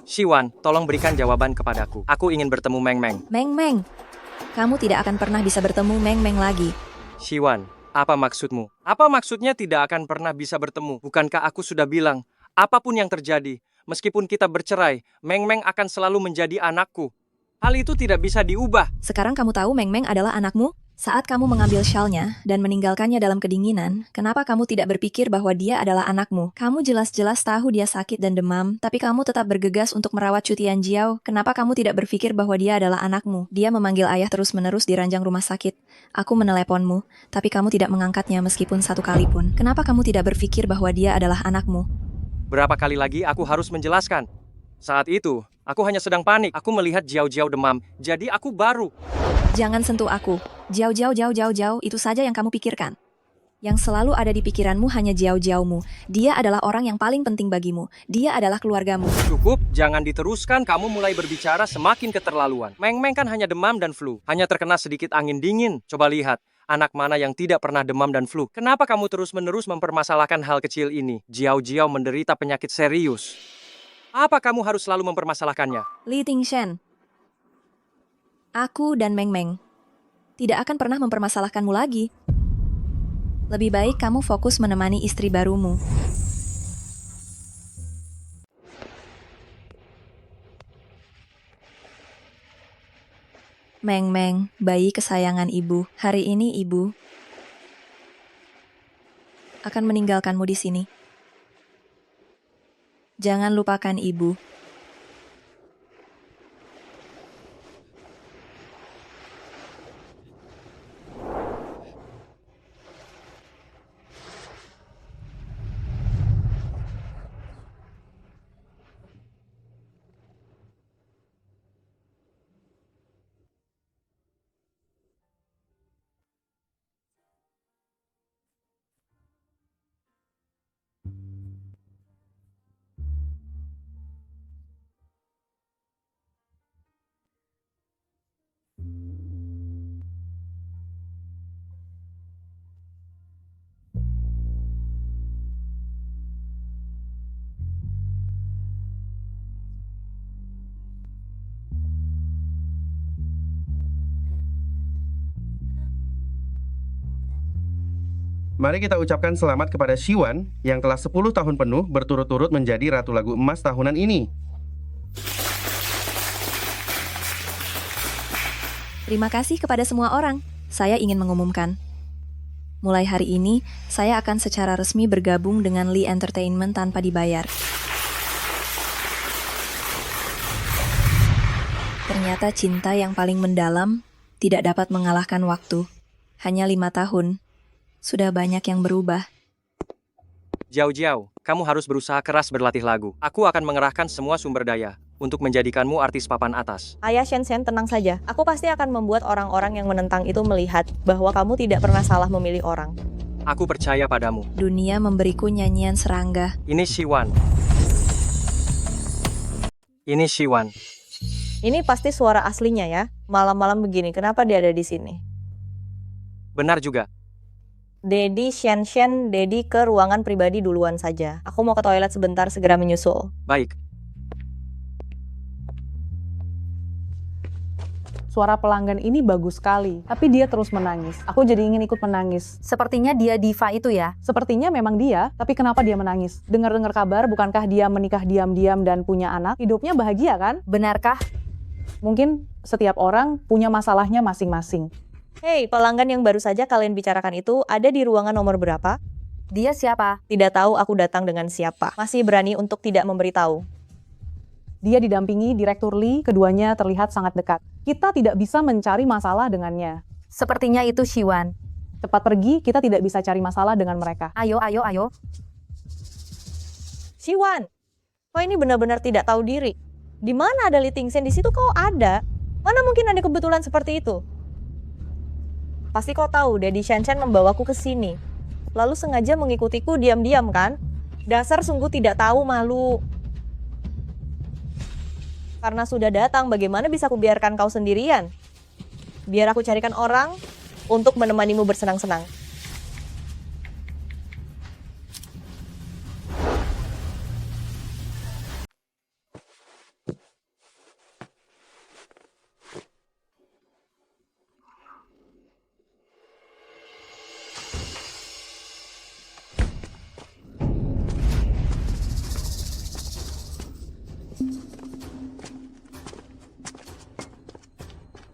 Siwan, tolong berikan jawaban kepadaku. Aku ingin bertemu Meng Meng. Meng Meng, kamu tidak akan pernah bisa bertemu Meng Meng lagi. Siwan, apa maksudmu? Apa maksudnya tidak akan pernah bisa bertemu? Bukankah aku sudah bilang, apapun yang terjadi, meskipun kita bercerai, Meng Meng akan selalu menjadi anakku. Hal itu tidak bisa diubah. Sekarang kamu tahu Meng Meng adalah anakmu? Saat kamu mengambil syalnya dan meninggalkannya dalam kedinginan, kenapa kamu tidak berpikir bahwa dia adalah anakmu? Kamu jelas-jelas tahu dia sakit dan demam, tapi kamu tetap bergegas untuk merawat Chu Tianjiao. Kenapa kamu tidak berpikir bahwa dia adalah anakmu? Dia memanggil ayah terus-menerus di ranjang rumah sakit. Aku meneleponmu, tapi kamu tidak mengangkatnya meskipun satu kali pun. Kenapa kamu tidak berpikir bahwa dia adalah anakmu? Berapa kali lagi aku harus menjelaskan? Saat itu, aku hanya sedang panik. Aku melihat Jiao demam, jadi aku baru. Jangan sentuh aku. Jiao, itu saja yang kamu pikirkan. Yang selalu ada di pikiranmu hanya Jiao-mu. Dia adalah orang yang paling penting bagimu. Dia adalah keluargamu. Cukup, jangan diteruskan. Kamu mulai berbicara semakin keterlaluan. Meng Meng kan hanya demam dan flu. Hanya terkena sedikit angin dingin. Coba lihat, anak mana yang tidak pernah demam dan flu? Kenapa kamu terus-menerus mempermasalahkan hal kecil ini? Jiao menderita penyakit serius. Apa kamu harus selalu mempermasalahkannya? Li Tingshen. Aku dan Meng Meng tidak akan pernah mempermasalahkanmu lagi. Lebih baik kamu fokus menemani istri barumu. Meng Meng, bayi kesayangan ibu. Hari ini ibu akan meninggalkanmu di sini. Jangan lupakan ibu. Mari kita ucapkan selamat kepada Shiwan yang telah 10 tahun penuh berturut-turut menjadi Ratu Lagu Emas tahunan ini. Terima kasih kepada semua orang. Saya ingin mengumumkan. Mulai hari ini, saya akan secara resmi bergabung dengan Lee Entertainment tanpa dibayar. Ternyata cinta yang paling mendalam tidak dapat mengalahkan waktu. Hanya 5 tahun. Sudah banyak yang berubah. Jiao, kamu harus berusaha keras berlatih lagu. Aku akan mengerahkan semua sumber daya untuk menjadikanmu artis papan atas. Ayah Shen, tenang saja. Aku pasti akan membuat orang-orang yang menentang itu melihat bahwa kamu tidak pernah salah memilih orang. Aku percaya padamu. Dunia memberiku nyanyian serangga. Ini Shiwan. Ini pasti suara aslinya ya. Malam-malam begini, kenapa dia ada di sini? Benar juga. Dedi, Shen, Dedi ke ruangan pribadi duluan saja. Aku mau ke toilet sebentar, segera menyusul. Baik. Suara pelanggan ini bagus sekali, tapi dia terus menangis. Aku jadi ingin ikut menangis. Sepertinya dia diva itu ya? Sepertinya memang dia, tapi kenapa dia menangis? Dengar-dengar kabar, bukankah dia menikah diam-diam dan punya anak? Hidupnya bahagia kan? Benarkah? Mungkin setiap orang punya masalahnya masing-masing. Hei, pelanggan yang baru saja kalian bicarakan itu ada di ruangan nomor berapa? Dia siapa? Tidak tahu aku datang dengan siapa. Masih berani untuk tidak memberitahu. Dia didampingi Direktur Lee, keduanya terlihat sangat dekat. Kita tidak bisa mencari masalah dengannya. Sepertinya itu Shiwan. Cepat pergi, kita tidak bisa cari masalah dengan mereka. Ayo. Shiwan, kau ini benar-benar tidak tahu diri. Di mana ada Lee Tingchen? Di situ kau ada. Mana mungkin ada kebetulan seperti itu? Pasti kau tahu, Daddy Shen membawaku ke sini. Lalu sengaja mengikutiku diam-diam kan? Dasar sungguh tidak tahu malu. Karena sudah datang, bagaimana bisa aku biarkan kau sendirian? Biar aku carikan orang untuk menemanimu bersenang-senang.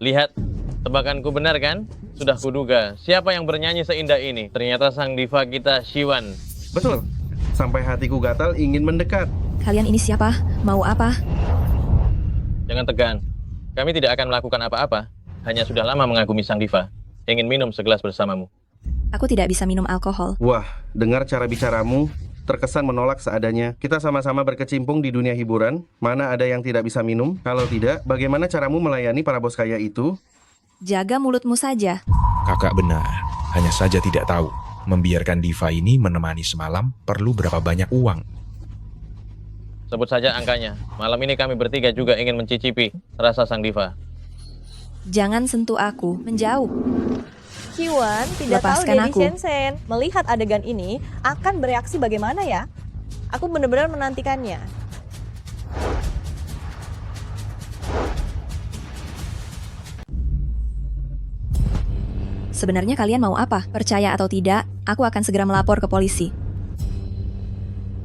Lihat, tebakanku benar kan? Sudah kuduga, siapa yang bernyanyi seindah ini? Ternyata sang diva kita, Shiwan. Betul. Sampai hatiku gatal ingin mendekat. Kalian ini siapa? Mau apa? Jangan tegang. Kami tidak akan melakukan apa-apa. Hanya sudah lama mengagumi sang diva. Ingin minum segelas bersamamu. Aku tidak bisa minum alkohol. Wah, dengar cara bicaramu, terkesan menolak seadanya. Kita sama-sama berkecimpung di dunia hiburan. Mana ada yang tidak bisa minum? Kalau tidak, bagaimana caramu melayani para bos kaya itu? Jaga mulutmu saja. Kakak benar. Hanya saja tidak tahu. Membiarkan diva ini menemani semalam perlu berapa banyak uang. Sebut saja angkanya. Malam ini kami bertiga juga ingin mencicipi rasa sang diva. Jangan sentuh aku. Menjauh. Shiwan tidak Lepaskan tahu aku. Daddy Shen melihat adegan ini akan bereaksi bagaimana ya? Aku benar-benar menantikannya. Sebenarnya kalian mau apa? Percaya atau tidak, aku akan segera melapor ke polisi.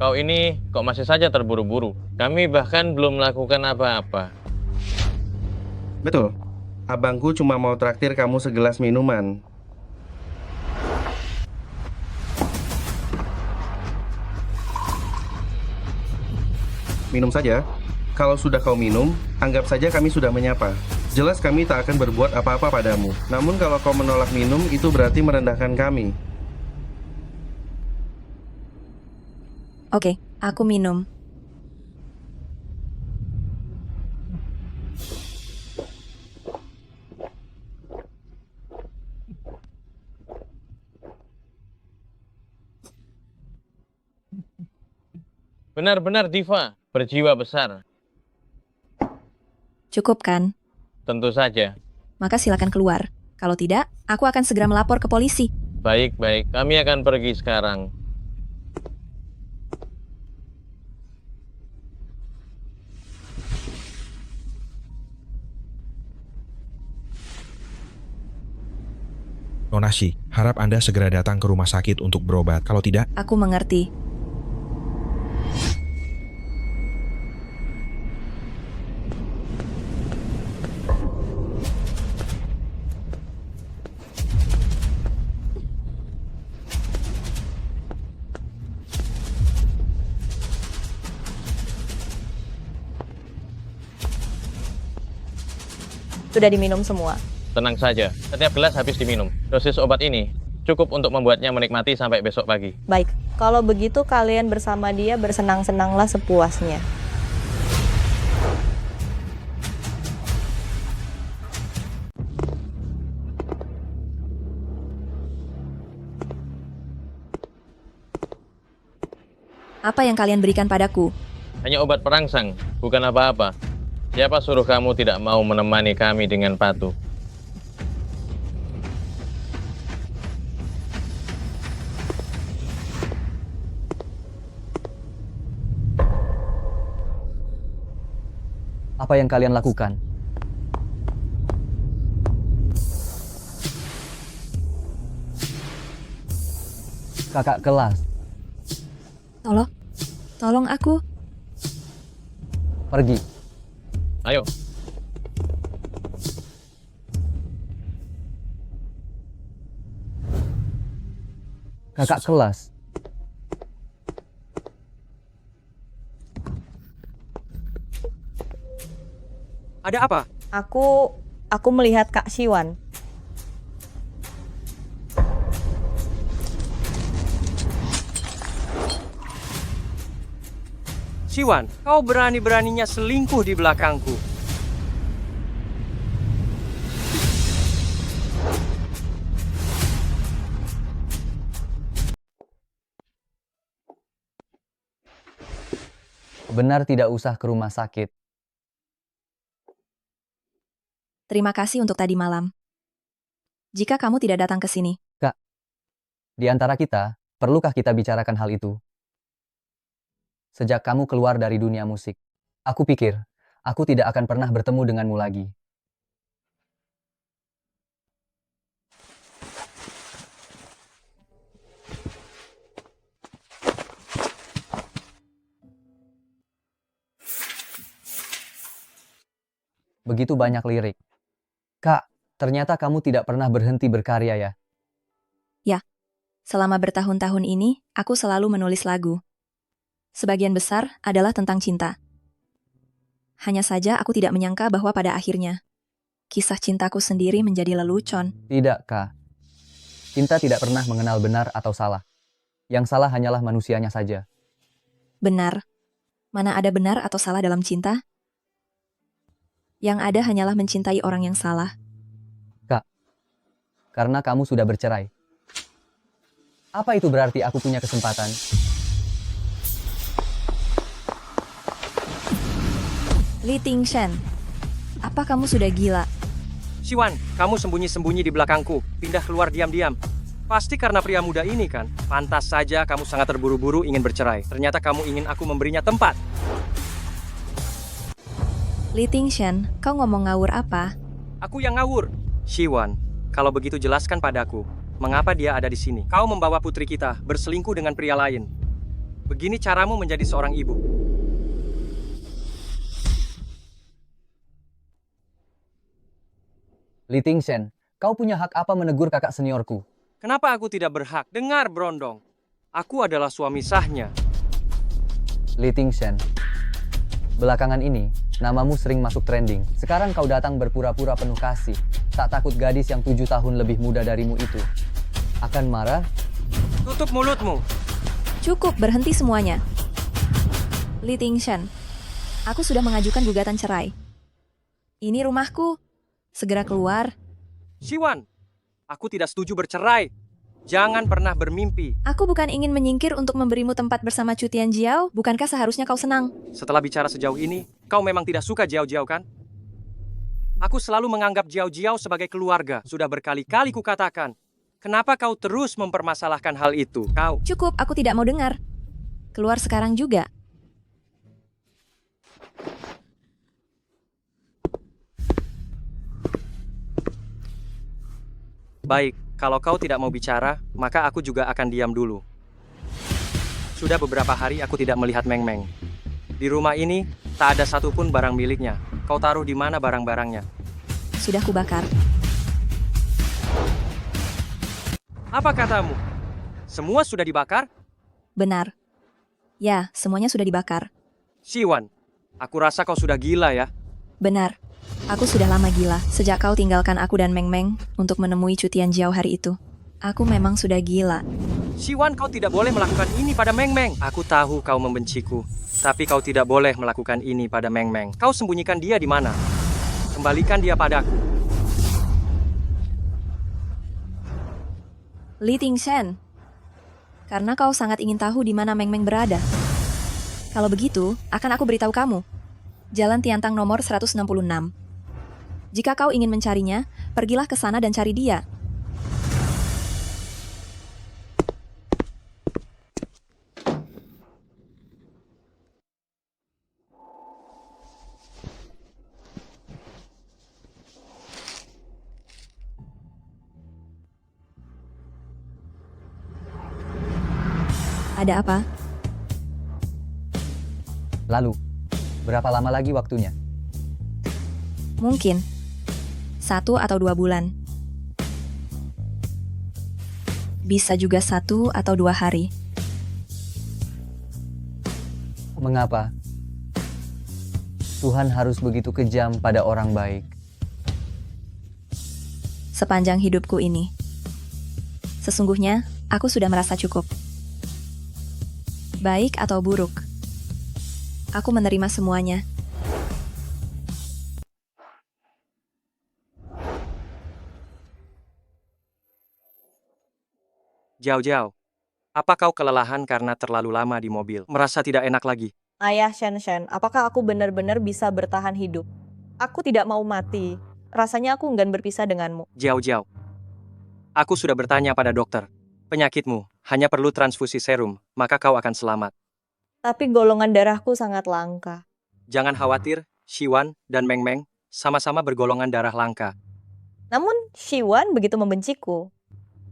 Kau ini kok masih saja terburu-buru? Kami bahkan belum melakukan apa-apa. Betul. Abangku cuma mau traktir kamu segelas minuman. Minum saja. Kalau sudah kau minum, anggap saja kami sudah menyapa. Jelas kami tak akan berbuat apa-apa padamu. Namun kalau kau menolak minum, itu berarti merendahkan kami. Oke, aku minum. Benar-benar diva, berjiwa besar. Cukup kan? Tentu saja. Maka silakan keluar. Kalau tidak, aku akan segera melapor ke polisi. Baik, kami akan pergi sekarang. Onashi, harap Anda segera datang ke rumah sakit untuk berobat. Kalau tidak, Aku mengerti. Sudah diminum semua. Tenang saja, setiap gelas habis diminum. Dosis obat ini cukup untuk membuatnya menikmati sampai besok pagi. Baik, kalau begitu kalian bersama dia bersenang-senanglah sepuasnya. Apa yang kalian berikan padaku? Hanya obat perangsang, bukan apa-apa. Siapa suruh kamu tidak mau menemani kami dengan patuh? Apa yang kalian lakukan? Kakak kelas, Tolong aku. pergi. Ayo. Kakak kelas, Ada apa? Aku melihat Kak Siwan. Siwan, kau berani-beraninya selingkuh di belakangku. benar tidak usah ke rumah sakit. Terima kasih untuk tadi malam. Jika kamu tidak datang ke sini, Kak, di antara kita, perlukah kita bicarakan hal itu? Sejak kamu keluar dari dunia musik, aku pikir, aku tidak akan pernah bertemu denganmu lagi. Begitu banyak lirik. Kak, ternyata kamu tidak pernah berhenti berkarya ya? ya, selama bertahun-tahun ini, aku selalu menulis lagu. Sebagian besar adalah tentang cinta. Hanya saja aku tidak menyangka bahwa pada akhirnya, kisah cintaku sendiri menjadi lelucon. Tidak, Kak. Cinta tidak pernah mengenal benar atau salah. Yang salah hanyalah manusianya saja. Benar. Mana ada benar atau salah dalam cinta? Yang ada hanyalah mencintai orang yang salah. Kak, karena kamu sudah bercerai. Apa itu berarti aku punya kesempatan? Li Tingshan, apa kamu sudah gila? Siwan, kamu sembunyi-sembunyi di belakangku. Pindah keluar diam-diam. Pasti karena pria muda ini kan? Pantas saja kamu sangat terburu-buru ingin bercerai. Ternyata kamu ingin aku memberinya tempat. Li Tingshan, kau ngomong ngawur apa? Aku yang ngawur. Siwan, kalau begitu jelaskan padaku, mengapa dia ada di sini? Kau membawa putri kita berselingkuh dengan pria lain. Begini caramu menjadi seorang ibu. Li Tingshan, kau punya hak apa menegur kakak seniorku? Kenapa aku tidak berhak? Dengar, Brondong. Aku adalah suami sahnya. Li Tingshan, belakangan ini, namamu sering masuk trending. Sekarang kau datang berpura-pura penuh kasih. Tak takut gadis yang 7 tahun lebih muda darimu itu akan marah? Tutup mulutmu. Cukup, berhenti semuanya. Li Tingshan, aku sudah mengajukan gugatan cerai. Ini rumahku. Segera keluar. Siwan, aku tidak setuju bercerai. Jangan pernah bermimpi. Aku bukan ingin menyingkir untuk memberimu tempat bersama Chu Tianjiao. Bukankah seharusnya kau senang? Setelah bicara sejauh ini, kau memang tidak suka Jiao Jiao kan? Aku selalu menganggap Jiao Jiao sebagai keluarga. Sudah berkali-kali kukatakan. Kenapa kau terus mempermasalahkan hal itu? Kau... Cukup, aku tidak mau dengar. Keluar sekarang juga. Baik, Kalau kau tidak mau bicara, maka aku juga akan diam dulu. Sudah beberapa hari aku tidak melihat Meng Meng. Di rumah ini, tak ada satupun barang miliknya. Kau taruh di mana barang-barangnya? Sudah kubakar. Apa katamu? Semua sudah dibakar? Benar. Ya, semuanya sudah dibakar. Siwan, aku rasa kau sudah gila ya. Benar. Aku sudah lama gila sejak kau tinggalkan aku dan Meng Meng untuk menemui Cutian Jiao hari itu. Aku memang sudah gila. Siwan, kau tidak boleh melakukan ini pada Meng Meng. Aku tahu kau membenciku, tapi kau tidak boleh melakukan ini pada Meng Meng. Kau sembunyikan dia di mana? Kembalikan dia padaku. Li Tingshen, karena kau sangat ingin tahu di mana Meng Meng berada. Kalau begitu, akan aku beritahu kamu. Jalan Tiantang nomor 166. Jika kau ingin mencarinya, pergilah ke sana dan cari dia. Ada apa? Lalu, berapa lama lagi waktunya? Mungkin 1 atau 2 bulan. Bisa juga 1 atau 2 hari. Mengapa Tuhan harus begitu kejam pada orang baik? Sepanjang hidupku ini, sesungguhnya aku sudah merasa cukup. Baik atau buruk, aku menerima semuanya. Jiao, apa kau kelelahan karena terlalu lama di mobil? Merasa tidak enak lagi? Ayah Shen, apakah aku benar-benar bisa bertahan hidup? Aku tidak mau mati. Rasanya aku enggan berpisah denganmu. Jiao, aku sudah bertanya pada dokter. Penyakitmu hanya perlu transfusi serum, maka kau akan selamat. Tapi golongan darahku sangat langka. Jangan khawatir, Siwan dan Meng Meng sama-sama bergolongan darah langka. Namun Siwan begitu membenciku.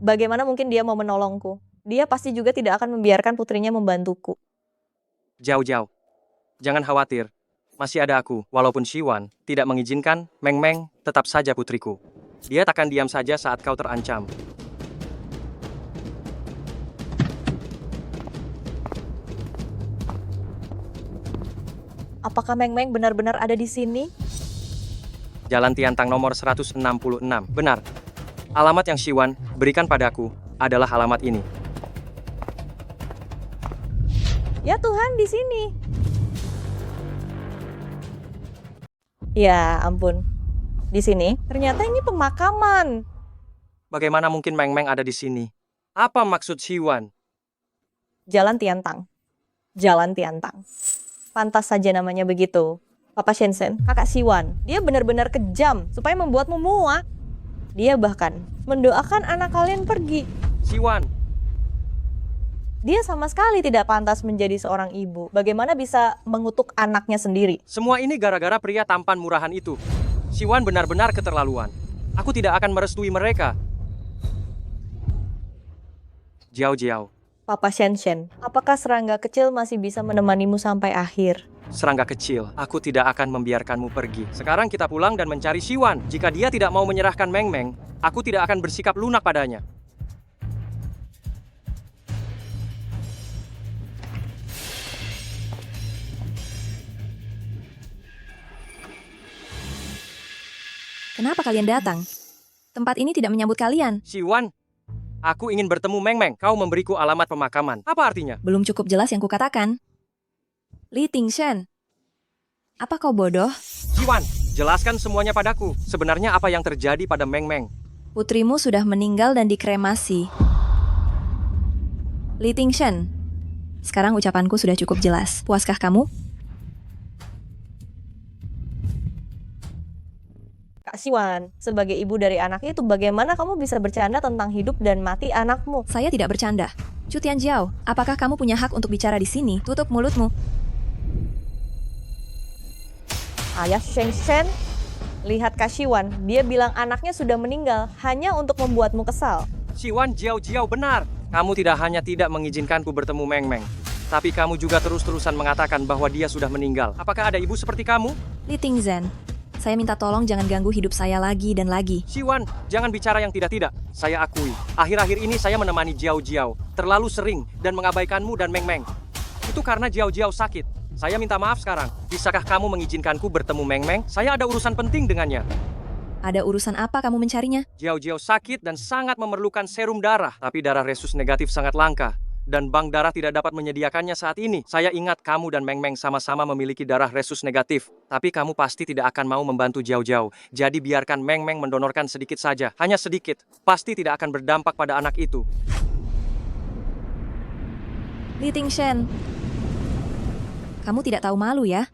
Bagaimana mungkin dia mau menolongku? Dia pasti juga tidak akan membiarkan putrinya membantuku. Jiao, jangan khawatir. Masih ada aku. Walaupun Siwan tidak mengizinkan, Meng Meng tetap saja putriku. Dia takkan diam saja saat kau terancam. Apakah Meng Meng benar-benar ada di sini? Jalan Tiantang nomor 166. Benar. Alamat yang Siwan berikan padaku adalah alamat ini. Ya Tuhan, di sini. Ya ampun. Di sini, ternyata ini pemakaman. Bagaimana mungkin Meng Meng ada di sini? Apa maksud Siwan? Jalan Tiantang. Jalan Tiantang. Pantas saja namanya begitu. Papa Shenzhen, kakak Siwan, dia benar-benar kejam supaya membuatmu muak. Dia bahkan mendoakan anak kalian pergi. Siwan. Dia sama sekali tidak pantas menjadi seorang ibu. Bagaimana bisa mengutuk anaknya sendiri? Semua ini gara-gara pria tampan murahan itu. Siwan benar-benar keterlaluan. Aku tidak akan merestui mereka. Jiao. Papa Shenzhen, apakah serangga kecil masih bisa menemanimu sampai akhir? Serangga kecil, aku tidak akan membiarkanmu pergi. Sekarang kita pulang dan mencari Siwan. Jika dia tidak mau menyerahkan Meng Meng, aku tidak akan bersikap lunak padanya. Kenapa kalian datang? Tempat ini tidak menyambut kalian. Siwan, aku ingin bertemu Meng Meng. Kau memberiku alamat pemakaman. Apa artinya? Belum cukup jelas yang kukatakan. Li Tingshen, apa kau bodoh? Siwan, jelaskan semuanya padaku. Sebenarnya apa yang terjadi pada Meng Meng? Putrimu sudah meninggal dan dikremasi. Li Tingshen, sekarang ucapanku sudah cukup jelas. Puaskah kamu? Kak Siwan, sebagai ibu dari anaknya itu bagaimana kamu bisa bercanda tentang hidup dan mati anakmu? Saya tidak bercanda. Cutian Jiao, apakah kamu punya hak untuk bicara di sini? Tutup mulutmu. Ayah Shenzhen, lihat Kak Siwan, dia bilang anaknya sudah meninggal hanya untuk membuatmu kesal. Siwan Jiao benar. Kamu tidak hanya tidak mengizinkanku bertemu Meng Meng, tapi kamu juga terus-terusan mengatakan bahwa dia sudah meninggal. Apakah ada ibu seperti kamu? Li Tingzhen, saya minta tolong jangan ganggu hidup saya lagi dan lagi. Siwan, jangan bicara yang tidak-tidak. Saya akui, akhir-akhir ini saya menemani Jiao terlalu sering dan mengabaikanmu dan Meng Meng. Itu karena Jiao sakit. Saya minta maaf sekarang. Bisakah kamu mengizinkanku bertemu Meng Meng? Saya ada urusan penting dengannya. Ada urusan apa kamu mencarinya? Jiao sakit dan sangat memerlukan serum darah. Tapi darah resus negatif sangat langka. Dan bank darah tidak dapat menyediakannya saat ini. Saya ingat kamu dan Meng Meng sama-sama memiliki darah resus negatif. Tapi kamu pasti tidak akan mau membantu Jiao. Jadi biarkan Meng Meng mendonorkan sedikit saja. Hanya sedikit. Pasti tidak akan berdampak pada anak itu. Li Tingzhen, kamu tidak tahu malu ya?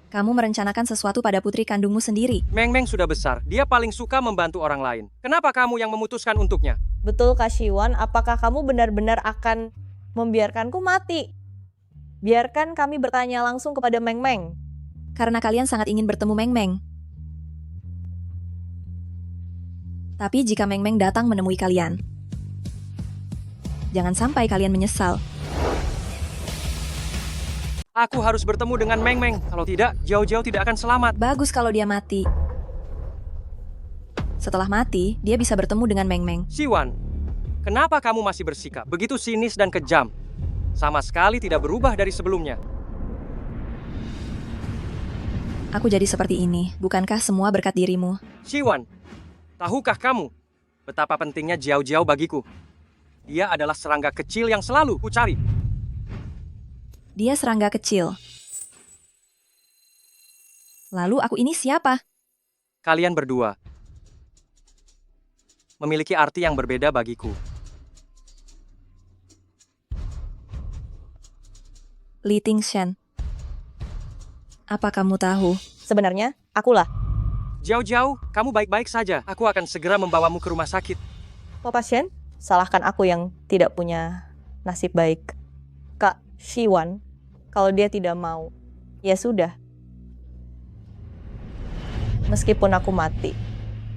Kamu merencanakan sesuatu pada putri kandungmu sendiri. Meng Meng sudah besar. Dia paling suka membantu orang lain. Kenapa kamu yang memutuskan untuknya? Betul Kak Siwan, apakah kamu benar-benar akan membiarkanku mati? Biarkan kami bertanya langsung kepada Meng Meng. Karena kalian sangat ingin bertemu Meng Meng. Tapi jika Meng Meng datang menemui kalian, jangan sampai kalian menyesal. Aku harus bertemu dengan Meng Meng. Kalau tidak, Jiao tidak akan selamat. Bagus kalau dia mati. Setelah mati, dia bisa bertemu dengan Meng Meng. Siwan, kenapa kamu masih bersikap begitu sinis dan kejam? Sama sekali tidak berubah dari sebelumnya. Aku jadi seperti ini, bukankah semua berkat dirimu? Siwan, tahukah kamu betapa pentingnya Jiao bagiku? Dia adalah serangga kecil yang selalu kucari. Dia serangga kecil. Lalu aku ini siapa? Kalian berdua memiliki arti yang berbeda bagiku. Li Tingzhen, apa kamu tahu? Sebenarnya, akulah. Jiao, kamu baik-baik saja. Aku akan segera membawamu ke rumah sakit. Papa Shen, salahkan aku yang tidak punya nasib baik. Kak Siwan, kalau dia tidak mau, ya sudah. Meskipun aku mati,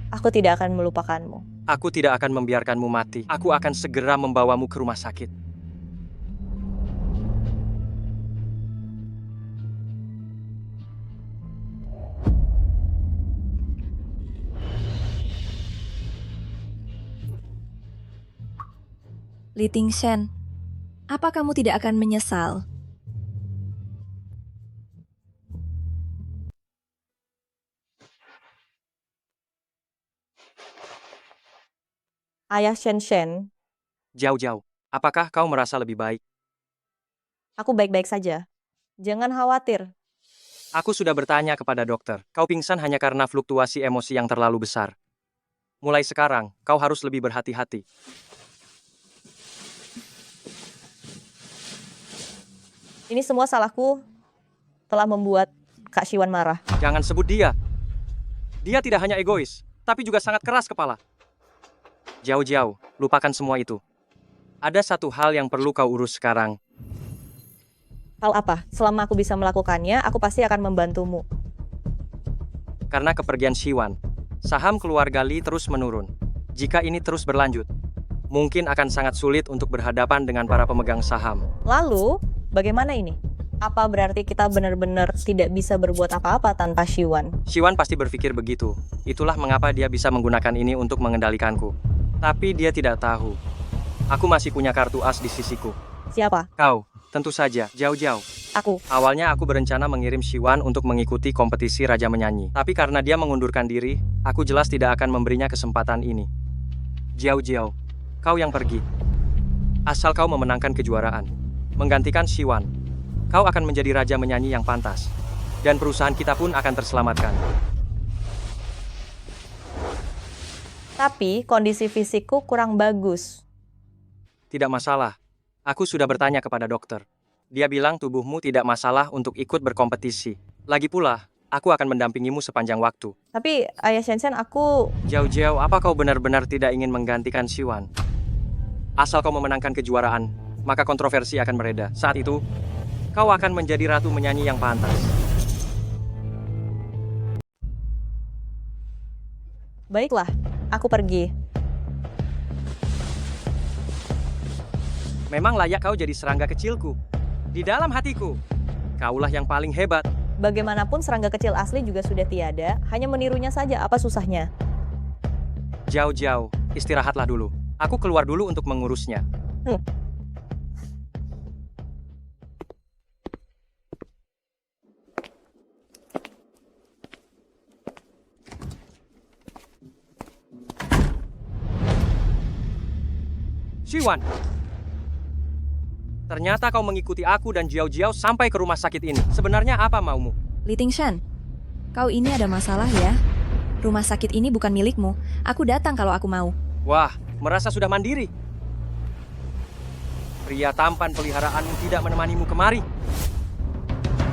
aku tidak akan melupakanmu. Aku tidak akan membiarkanmu mati. Aku akan segera membawamu ke rumah sakit. Li Tingzhen, apa kamu tidak akan menyesal? Ayah Shen, Jiao, apakah kau merasa lebih baik? aku baik-baik saja. Jangan khawatir. Aku sudah bertanya kepada dokter. Kau pingsan hanya karena fluktuasi emosi yang terlalu besar. Mulai sekarang, kau harus lebih berhati-hati. Ini semua salahku telah membuat Kak Siwan marah. Jangan sebut dia. Dia tidak hanya egois, tapi juga sangat keras kepala. Jiao, lupakan semua itu. Ada satu hal yang perlu kau urus sekarang. Hal apa? Selama aku bisa melakukannya, aku pasti akan membantumu. Karena kepergian Siwan, saham keluarga Li terus menurun. Jika ini terus berlanjut, mungkin akan sangat sulit untuk berhadapan dengan para pemegang saham. Lalu, bagaimana ini? Apa berarti kita benar-benar tidak bisa berbuat apa-apa tanpa Siwan? Siwan pasti berpikir begitu. Itulah mengapa dia bisa menggunakan ini untuk mengendalikanku. Tapi dia tidak tahu. Aku masih punya kartu as di sisiku. Siapa? Kau, tentu saja, Jiao. Aku. Awalnya aku berencana mengirim Siwan untuk mengikuti kompetisi Raja Menyanyi. Tapi karena dia mengundurkan diri, aku jelas tidak akan memberinya kesempatan ini. Jiao, kau yang pergi. Asal kau memenangkan kejuaraan, menggantikan Siwan, kau akan menjadi Raja Menyanyi yang pantas. Dan perusahaan kita pun akan terselamatkan. Tapi kondisi fisikku kurang bagus. Tidak masalah. Aku sudah bertanya kepada dokter. Dia bilang tubuhmu tidak masalah untuk ikut berkompetisi. Lagi pula, aku akan mendampingimu sepanjang waktu. Tapi Ayah Shen, aku... Jiao, apa kau benar-benar tidak ingin menggantikan Siwan? Asal kau memenangkan kejuaraan, maka kontroversi akan mereda. Saat itu, kau akan menjadi Ratu Menyanyi yang pantas. Baiklah, aku pergi. Memang layak kau jadi serangga kecilku. Di dalam hatiku, kaulah yang paling hebat. Bagaimanapun serangga kecil asli juga sudah tiada, hanya menirunya saja, apa susahnya? Jauh-jauh, istirahatlah dulu. Aku keluar dulu untuk mengurusnya. Shiwan, ternyata kau mengikuti aku dan Jiao sampai ke rumah sakit ini. Sebenarnya apa maumu? Li Tingshan, kau ini ada masalah ya? Rumah sakit ini bukan milikmu. Aku datang kalau aku mau. Wah, merasa sudah mandiri. Pria tampan peliharaanmu tidak menemanimu kemari.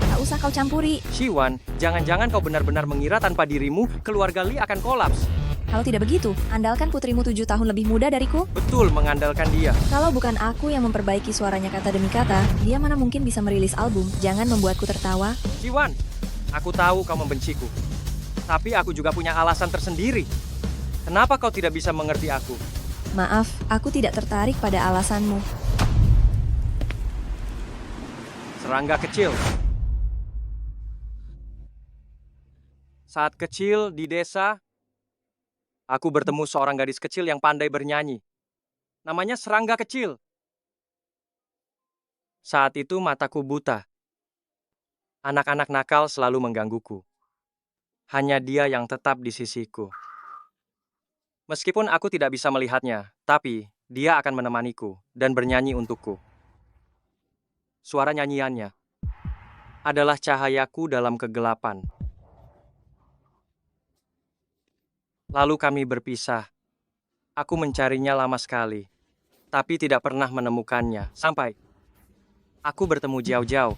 Tak usah kau campuri. Shiwan, jangan-jangan kau benar-benar mengira tanpa dirimu, keluarga Li akan kolaps. Kalau tidak begitu, andalkan putrimu 7 tahun lebih muda dariku? Betul, mengandalkan dia. Kalau bukan aku yang memperbaiki suaranya kata demi kata, dia mana mungkin bisa merilis album. Jangan membuatku tertawa. Shiwan, aku tahu kau membenciku. Tapi aku juga punya alasan tersendiri. Kenapa kau tidak bisa mengerti aku? Maaf, aku tidak tertarik pada alasanmu. Serangga kecil. Saat kecil di desa, aku bertemu seorang gadis kecil yang pandai bernyanyi. Namanya Serangga Kecil. Saat itu mataku buta. Anak-anak nakal selalu menggangguku. Hanya dia yang tetap di sisiku. Meskipun aku tidak bisa melihatnya, tapi dia akan menemaniku dan bernyanyi untukku. Suara nyanyiannya adalah cahayaku dalam kegelapan. Lalu kami berpisah. Aku mencarinya lama sekali, tapi tidak pernah menemukannya. Sampai aku bertemu Jiao.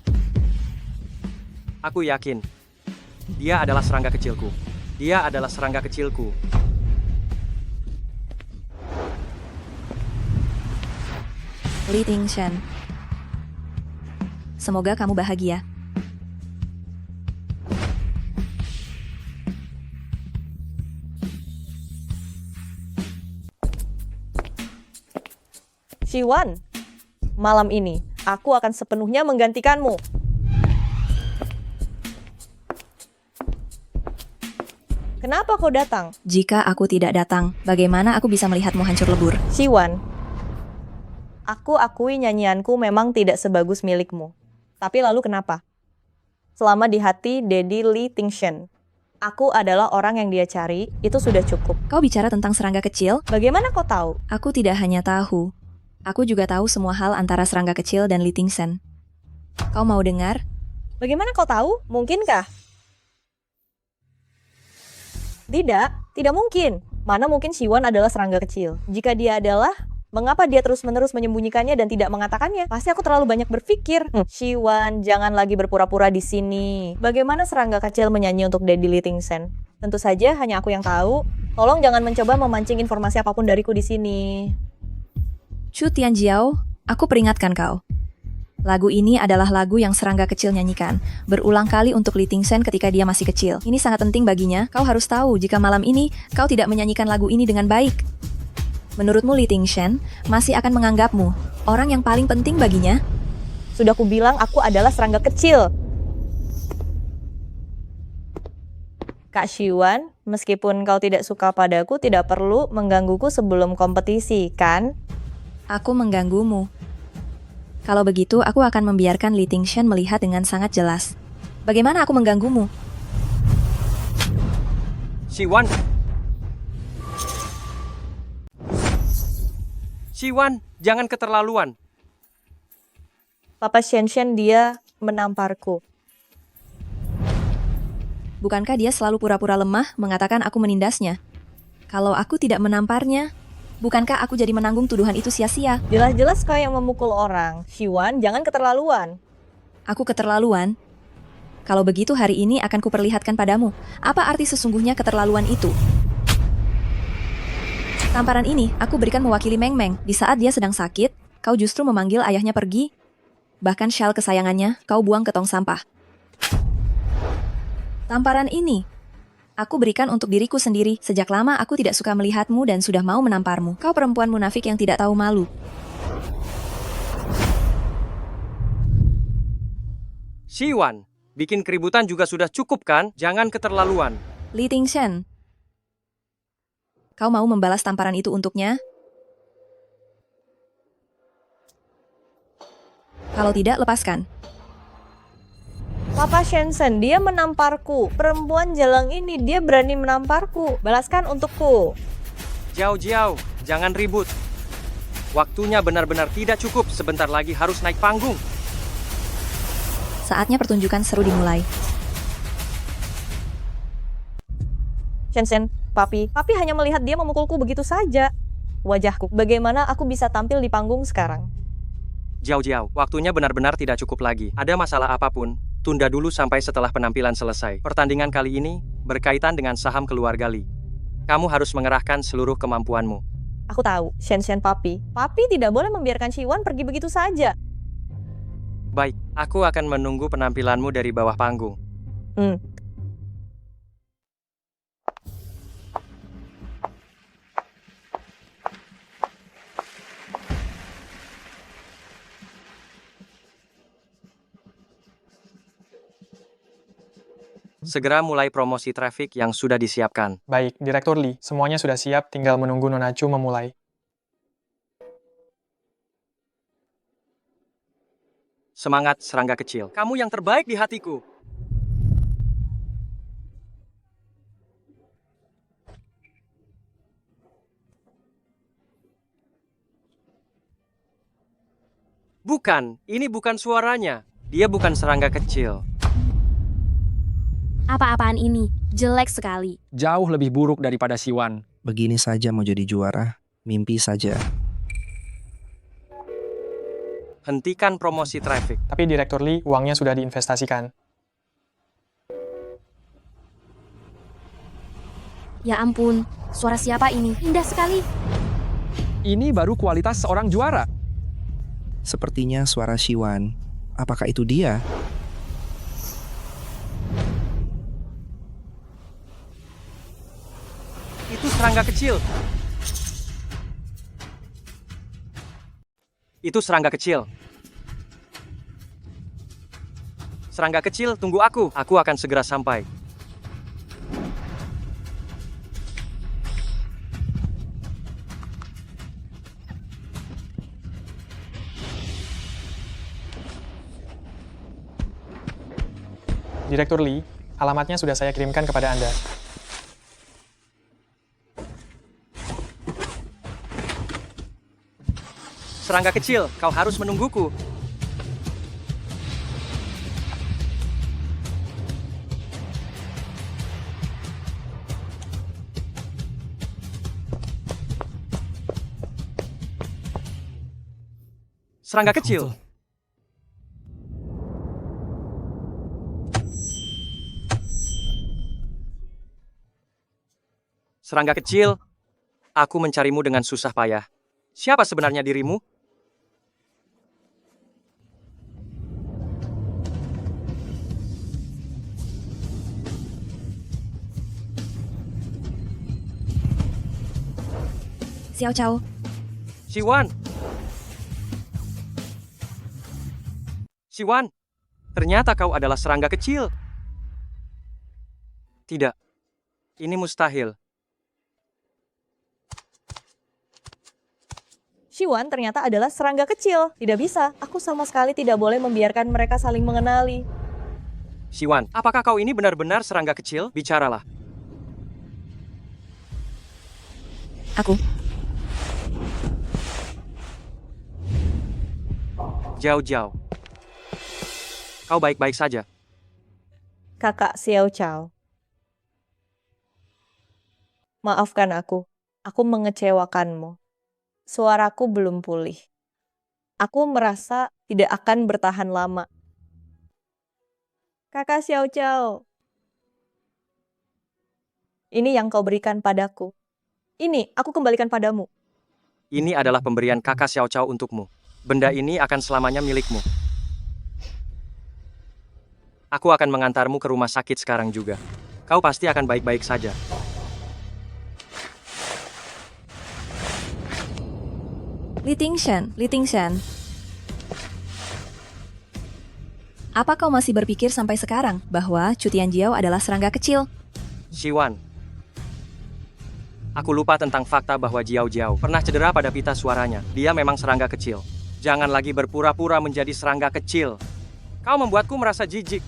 Aku yakin dia adalah serangga kecilku. Dia adalah serangga kecilku. Li Tingshan, semoga kamu bahagia. Shiwan, malam ini aku akan sepenuhnya menggantikanmu. Kenapa kau datang? Jika aku tidak datang, bagaimana aku bisa melihatmu hancur lebur? Shiwan, aku akui nyanyianku memang tidak sebagus milikmu. Tapi lalu kenapa? Selama di hati Daddy Li Tingshan, aku adalah orang yang dia cari, itu sudah cukup. Kau bicara tentang serangga kecil? Bagaimana kau tahu? Aku tidak hanya tahu. Aku juga tahu semua hal antara serangga kecil dan Li Tingshan. Kau mau dengar? Bagaimana kau tahu? Mungkinkah? Tidak mungkin. Mana mungkin Shiwan adalah serangga kecil? Jika dia adalah, mengapa dia terus-menerus menyembunyikannya dan tidak mengatakannya? Pasti aku terlalu banyak berpikir. Shiwan, jangan lagi berpura-pura di sini. Bagaimana serangga kecil menyanyi untuk Daddy Li Tingshan? Tentu saja hanya aku yang tahu. Tolong jangan mencoba memancing informasi apapun dariku di sini. Chu Tianjiao, aku peringatkan kau. Lagu ini adalah lagu yang serangga kecil nyanyikan, berulang kali untuk Li Tingshan ketika dia masih kecil. Ini sangat penting baginya, kau harus tahu jika malam ini kau tidak menyanyikan lagu ini dengan baik. Menurutmu Li Tingshan masih akan menganggapmu orang yang paling penting baginya? Sudah kubilang aku adalah serangga kecil. Kak Shiwan, meskipun kau tidak suka padaku, tidak perlu menggangguku sebelum kompetisi, kan? Aku mengganggumu. Kalau begitu, aku akan membiarkan Li Tingshan melihat dengan sangat jelas. Bagaimana aku mengganggumu? Shiwan! Shiwan, jangan keterlaluan. Papa Shenshen dia menamparku. Bukankah dia selalu pura-pura lemah mengatakan aku menindasnya? Kalau aku tidak menamparnya, bukankah aku jadi menanggung tuduhan itu sia-sia? Jelas-jelas kau yang memukul orang. Shiwan, jangan keterlaluan. Aku keterlaluan? Kalau begitu hari ini akan kuperlihatkan padamu. Apa arti sesungguhnya keterlaluan itu? Tamparan ini aku berikan mewakili Meng Meng. Di saat dia sedang sakit, kau justru memanggil ayahnya pergi. Bahkan syal kesayangannya kau buang ke tong sampah. Tamparan ini aku berikan untuk diriku sendiri. Sejak lama aku tidak suka melihatmu dan sudah mau menamparmu. Kau perempuan munafik yang tidak tahu malu. Siwan, bikin keributan juga sudah cukup kan? Jangan keterlaluan. Li Tingshen. Kau mau membalas tamparan itu untuknya? Kalau tidak, lepaskan. Papa Shensen, dia menamparku. Perempuan jalang ini, dia berani menamparku. Balaskan untukku. Jiao, jangan ribut. Waktunya benar-benar tidak cukup. Sebentar lagi harus naik panggung. Saatnya pertunjukan seru dimulai. Shensen, Papi hanya melihat dia memukulku begitu saja. Wajahku, bagaimana aku bisa tampil di panggung sekarang? Jiao, waktunya benar-benar tidak cukup lagi. Ada masalah apapun, tunda dulu sampai setelah penampilan selesai. Pertandingan kali ini berkaitan dengan saham keluarga Li. Kamu harus mengerahkan seluruh kemampuanmu. Aku tahu, Shensen Papi tidak boleh membiarkan Siwan pergi begitu saja. Baik, aku akan menunggu penampilanmu dari bawah panggung. Segera mulai promosi traffic yang sudah disiapkan. Baik, Direktur Lee. Semuanya sudah siap, tinggal menunggu Nona Chu memulai. Semangat, serangga kecil. Kamu yang terbaik di hatiku. Bukan, ini bukan suaranya. Dia bukan serangga kecil. Apa-apaan ini? Jelek sekali. Jauh lebih buruk daripada Siwan. Begini saja mau jadi juara, mimpi saja. Hentikan promosi traffic. Tapi Direktur Lee, uangnya sudah diinvestasikan. Ya ampun, suara siapa ini? Indah sekali. Ini baru kualitas seorang juara. Sepertinya suara Siwan. Apakah itu dia? Itu serangga kecil. Itu serangga kecil. Serangga kecil, tunggu aku. Aku akan segera sampai. Direktur Lee, alamatnya sudah saya kirimkan kepada Anda. Serangga kecil, kau harus menungguku. Serangga kecil. Serangga kecil, aku mencarimu dengan susah payah. Siapa sebenarnya dirimu? Xiao Chao. Siwan, ternyata kau adalah serangga kecil. Tidak, ini mustahil. Siwan ternyata adalah serangga kecil. Tidak bisa, aku sama sekali tidak boleh membiarkan mereka saling mengenali. Siwan, apakah kau ini benar-benar serangga kecil? Bicaralah. Aku. Jauh. Kau baik-baik saja. Kakak Xiao Chao. Maafkan aku mengecewakanmu. Suaraku belum pulih. Aku merasa tidak akan bertahan lama. Kakak Xiao Chao. Ini yang kau berikan padaku. Ini, aku kembalikan padamu. Ini adalah pemberian kakak Xiao Chao untukmu. Benda ini akan selamanya milikmu. Aku akan mengantarmu ke rumah sakit sekarang juga. Kau pasti akan baik-baik saja. Li Tingshen. Apa kau masih berpikir sampai sekarang bahwa Chu Tianjiao adalah serangga kecil? Xiwan, aku lupa tentang fakta bahwa Jiao Jiao pernah cedera pada pita suaranya. Dia memang serangga kecil. Jangan lagi berpura-pura menjadi serangga kecil. Kau membuatku merasa jijik.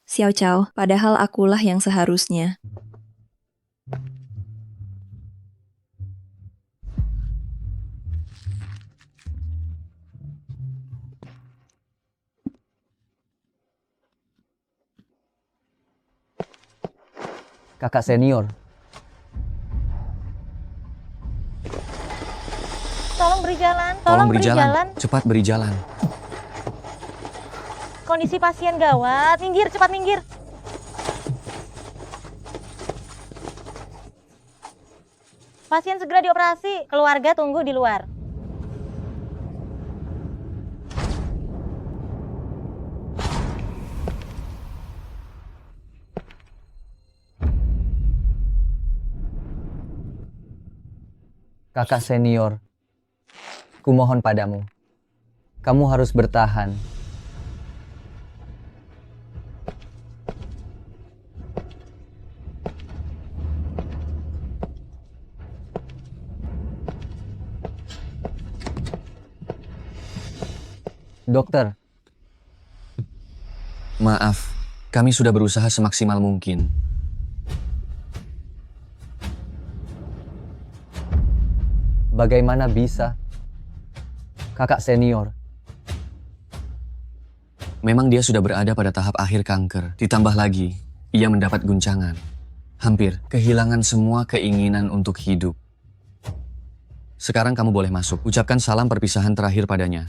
Xiao Chao, padahal akulah yang seharusnya. Kakak senior, Tolong beri jalan, tolong beri jalan. Cepat beri jalan. Kondisi pasien gawat. Minggir, cepat minggir. Pasien segera dioperasi. Keluarga tunggu di luar. Kakak senior, kumohon padamu. Kamu harus bertahan. Dokter, maaf, kami sudah berusaha semaksimal mungkin. Bagaimana bisa? Kakak senior. Memang dia sudah berada pada tahap akhir kanker. Ditambah lagi, ia mendapat guncangan. Hampir kehilangan semua keinginan untuk hidup. Sekarang kamu boleh masuk. Ucapkan salam perpisahan terakhir padanya.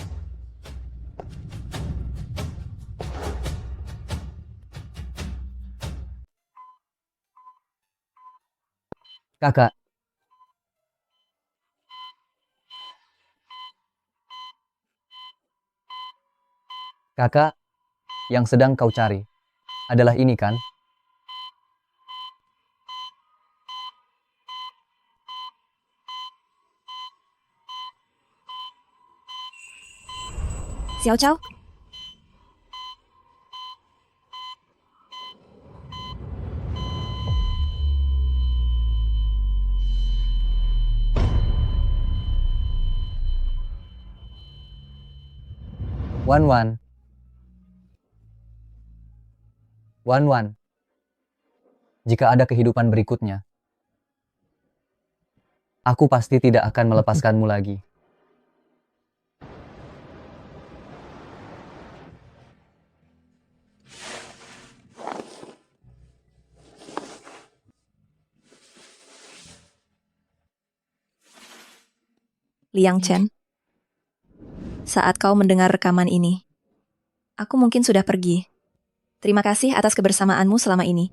Kakak. Kakak, yang sedang kau cari adalah ini kan? Xiao Chao? Wan. Jika ada kehidupan berikutnya, aku pasti tidak akan melepaskanmu lagi. Liang Chen, saat kau mendengar rekaman ini, aku mungkin sudah pergi. Terima kasih atas kebersamaanmu selama ini.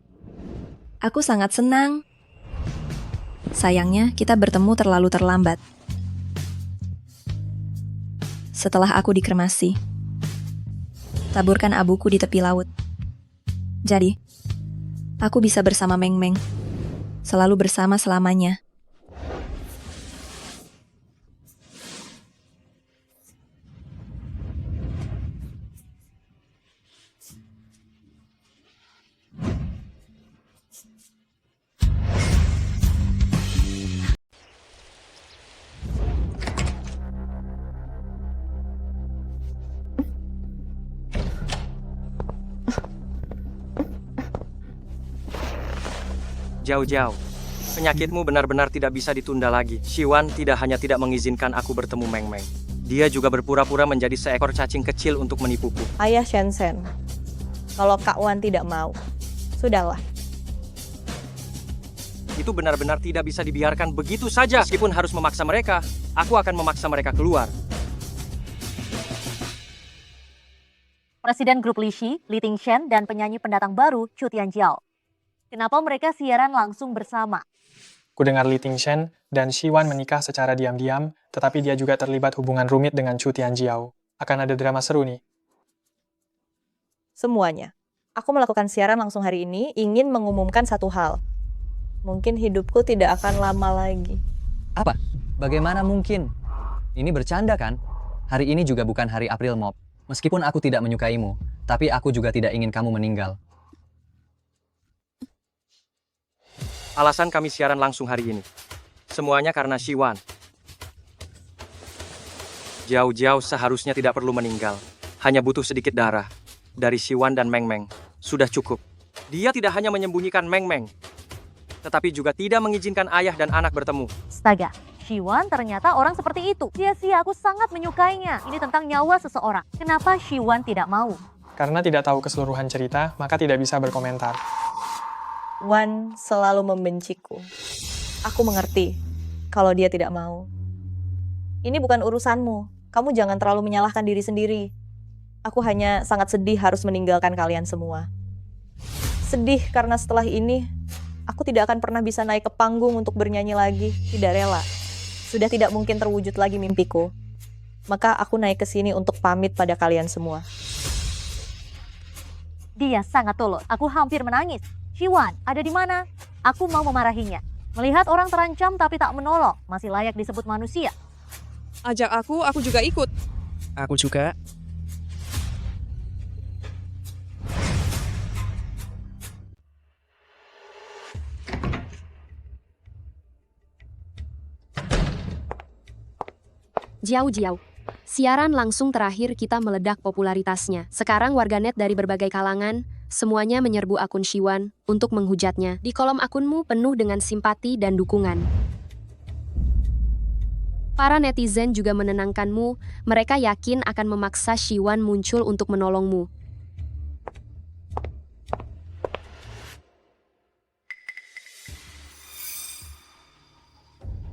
Aku sangat senang. Sayangnya, kita bertemu terlalu terlambat. Setelah aku dikremasi, taburkan abuku di tepi laut. Jadi, aku bisa bersama Meng Meng. Selalu bersama selamanya. Jiao, penyakitmu benar-benar tidak bisa ditunda lagi. Xiwan tidak hanya tidak mengizinkan aku bertemu Meng Meng. Dia juga berpura-pura menjadi seekor cacing kecil untuk menipuku. Ayah Shenzhen, kalau Kak Wan tidak mau, sudahlah. Itu benar-benar tidak bisa dibiarkan begitu saja. Meskipun harus memaksa mereka, aku akan memaksa mereka keluar. Presiden grup Lishi, Li Tingshen, dan penyanyi pendatang baru Chu Tianjiao. Kenapa mereka siaran langsung bersama? Kudengar Li Tingshen dan Xiwan menikah secara diam-diam, tetapi dia juga terlibat hubungan rumit dengan Chu Tianjiao. Akan ada drama seru nih. Semuanya. Aku melakukan siaran langsung hari ini ingin mengumumkan satu hal. mungkin hidupku tidak akan lama lagi. Apa? Bagaimana mungkin? Ini bercanda kan? Hari ini juga bukan hari April Mop. Meskipun aku tidak menyukaimu, tapi aku juga tidak ingin kamu meninggal. Alasan kami siaran langsung hari ini. Semuanya karena Siwan. Jauh-jauh seharusnya tidak perlu meninggal. Hanya butuh sedikit darah. Dari Siwan dan Meng Meng. Sudah cukup. Dia tidak hanya menyembunyikan Meng Meng, tetapi juga tidak mengizinkan ayah dan anak bertemu. Astaga, Siwan ternyata orang seperti itu. Sia-sia, aku sangat menyukainya. Ini tentang nyawa seseorang. Kenapa Siwan tidak mau? Karena tidak tahu keseluruhan cerita, maka tidak bisa berkomentar. Wan selalu membenciku. Aku mengerti kalau dia tidak mau. Ini bukan urusanmu. Kamu jangan terlalu menyalahkan diri sendiri. Aku hanya sangat sedih harus meninggalkan kalian semua. Sedih karena setelah ini, aku tidak akan pernah bisa naik ke panggung untuk bernyanyi lagi. Tidak rela. Sudah tidak mungkin terwujud lagi mimpiku. Maka aku naik ke sini untuk pamit pada kalian semua. Dia sangat tulus. Aku hampir menangis. Siwan, ada di mana? Aku mau memarahinya. Melihat orang terancam tapi tak menolong, masih layak disebut manusia. Ajak aku juga ikut. Aku juga. Jiao. Siaran langsung terakhir kita meledak popularitasnya. Sekarang warganet dari berbagai kalangan, semuanya menyerbu akun Siwan untuk menghujatnya. Di kolom akunmu penuh dengan simpati dan dukungan. Para netizen juga menenangkanmu, mereka yakin akan memaksa Siwan muncul untuk menolongmu.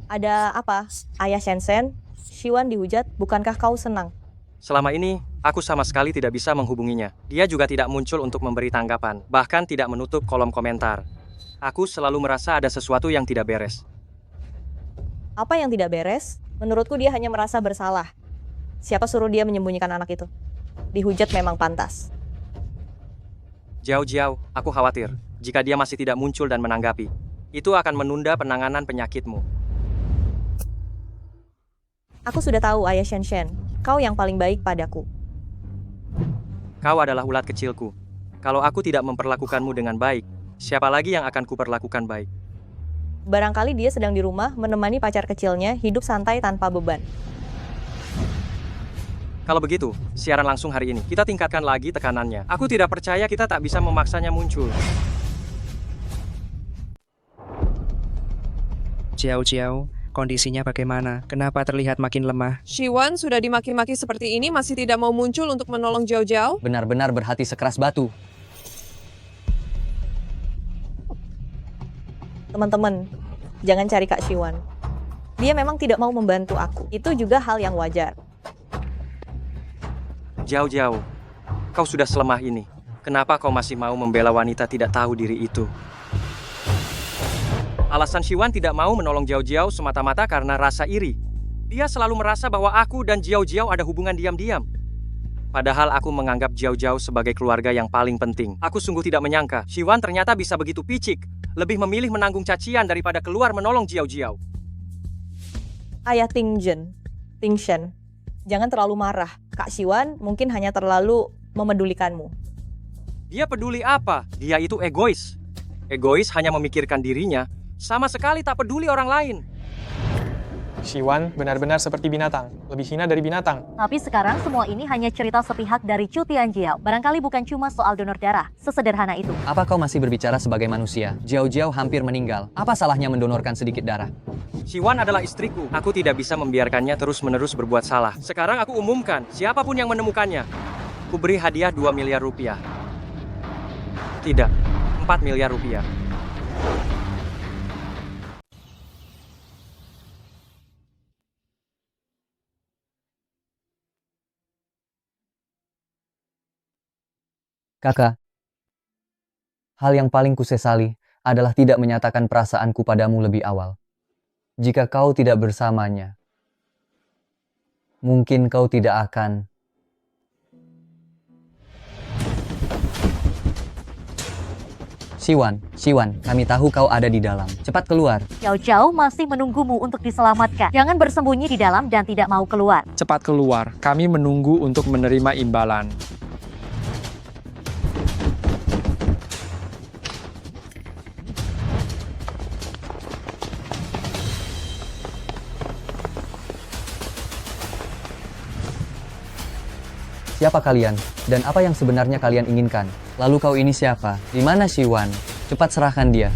Ada apa? Ayah Shensen? Siwan dihujat, bukankah kau senang? Selama ini, aku sama sekali tidak bisa menghubunginya. Dia juga tidak muncul untuk memberi tanggapan, bahkan tidak menutup kolom komentar. Aku selalu merasa ada sesuatu yang tidak beres. Apa yang tidak beres? Menurutku dia hanya merasa bersalah. Siapa suruh dia menyembunyikan anak itu? Dihujat memang pantas. Jiao, aku khawatir. Jika dia masih tidak muncul dan menanggapi, itu akan menunda penanganan penyakitmu. Aku sudah tahu, Ayah Shen. Kau yang paling baik padaku. Kau adalah ulat kecilku. Kalau aku tidak memperlakukanmu dengan baik, siapa lagi yang akan kuperlakukan baik? Barangkali dia sedang di rumah menemani pacar kecilnya hidup santai tanpa beban. Kalau begitu, siaran langsung hari ini, kita tingkatkan lagi tekanannya. Aku tidak percaya kita tak bisa memaksanya muncul. Jiao, kondisinya bagaimana? Kenapa terlihat makin lemah? Siwan sudah dimaki-maki seperti ini masih tidak mau muncul untuk menolong Jiao. Benar-benar berhati sekeras batu. Teman-teman, jangan cari Kak Siwan. Dia memang tidak mau membantu aku. Itu juga hal yang wajar. Jiao, kau sudah selemah ini. Kenapa kau masih mau membela wanita tidak tahu diri itu? Alasan Siwan tidak mau menolong Jiao semata-mata karena rasa iri. Dia selalu merasa bahwa aku dan Jiao ada hubungan diam-diam. Padahal aku menganggap Jiao sebagai keluarga yang paling penting. Aku sungguh tidak menyangka Siwan ternyata bisa begitu picik. Lebih memilih menanggung cacian daripada keluar menolong Jiao. Ayah Tingshen, jangan terlalu marah. Kak Siwan mungkin hanya terlalu memedulikanmu. Dia peduli apa? Dia itu egois. Egois hanya memikirkan dirinya, sama sekali tak peduli orang lain. Siwan benar-benar seperti binatang, lebih hina dari binatang. Tapi sekarang semua ini hanya cerita sepihak dari Chu Tianjiao. Barangkali bukan cuma soal donor darah, sesederhana itu. Apa kau masih berbicara sebagai manusia? Jiao hampir meninggal. Apa salahnya mendonorkan sedikit darah? Siwan adalah istriku. Aku tidak bisa membiarkannya terus-menerus berbuat salah. Sekarang aku umumkan, siapapun yang menemukannya, ku beri hadiah 2 miliar rupiah. Tidak, 4 miliar rupiah. Kakak, hal yang paling kusesali adalah tidak menyatakan perasaanku padamu lebih awal. Jika kau tidak bersamanya, mungkin kau tidak akan. Shiwan, kami tahu kau ada di dalam. Cepat keluar. Xiao Zhao masih menunggumu untuk diselamatkan. Jangan bersembunyi di dalam dan tidak mau keluar. Cepat keluar, kami menunggu untuk menerima imbalan. Siapa kalian? Dan apa yang sebenarnya kalian inginkan? Lalu kau ini siapa? Di mana Shiwan? Cepat serahkan dia.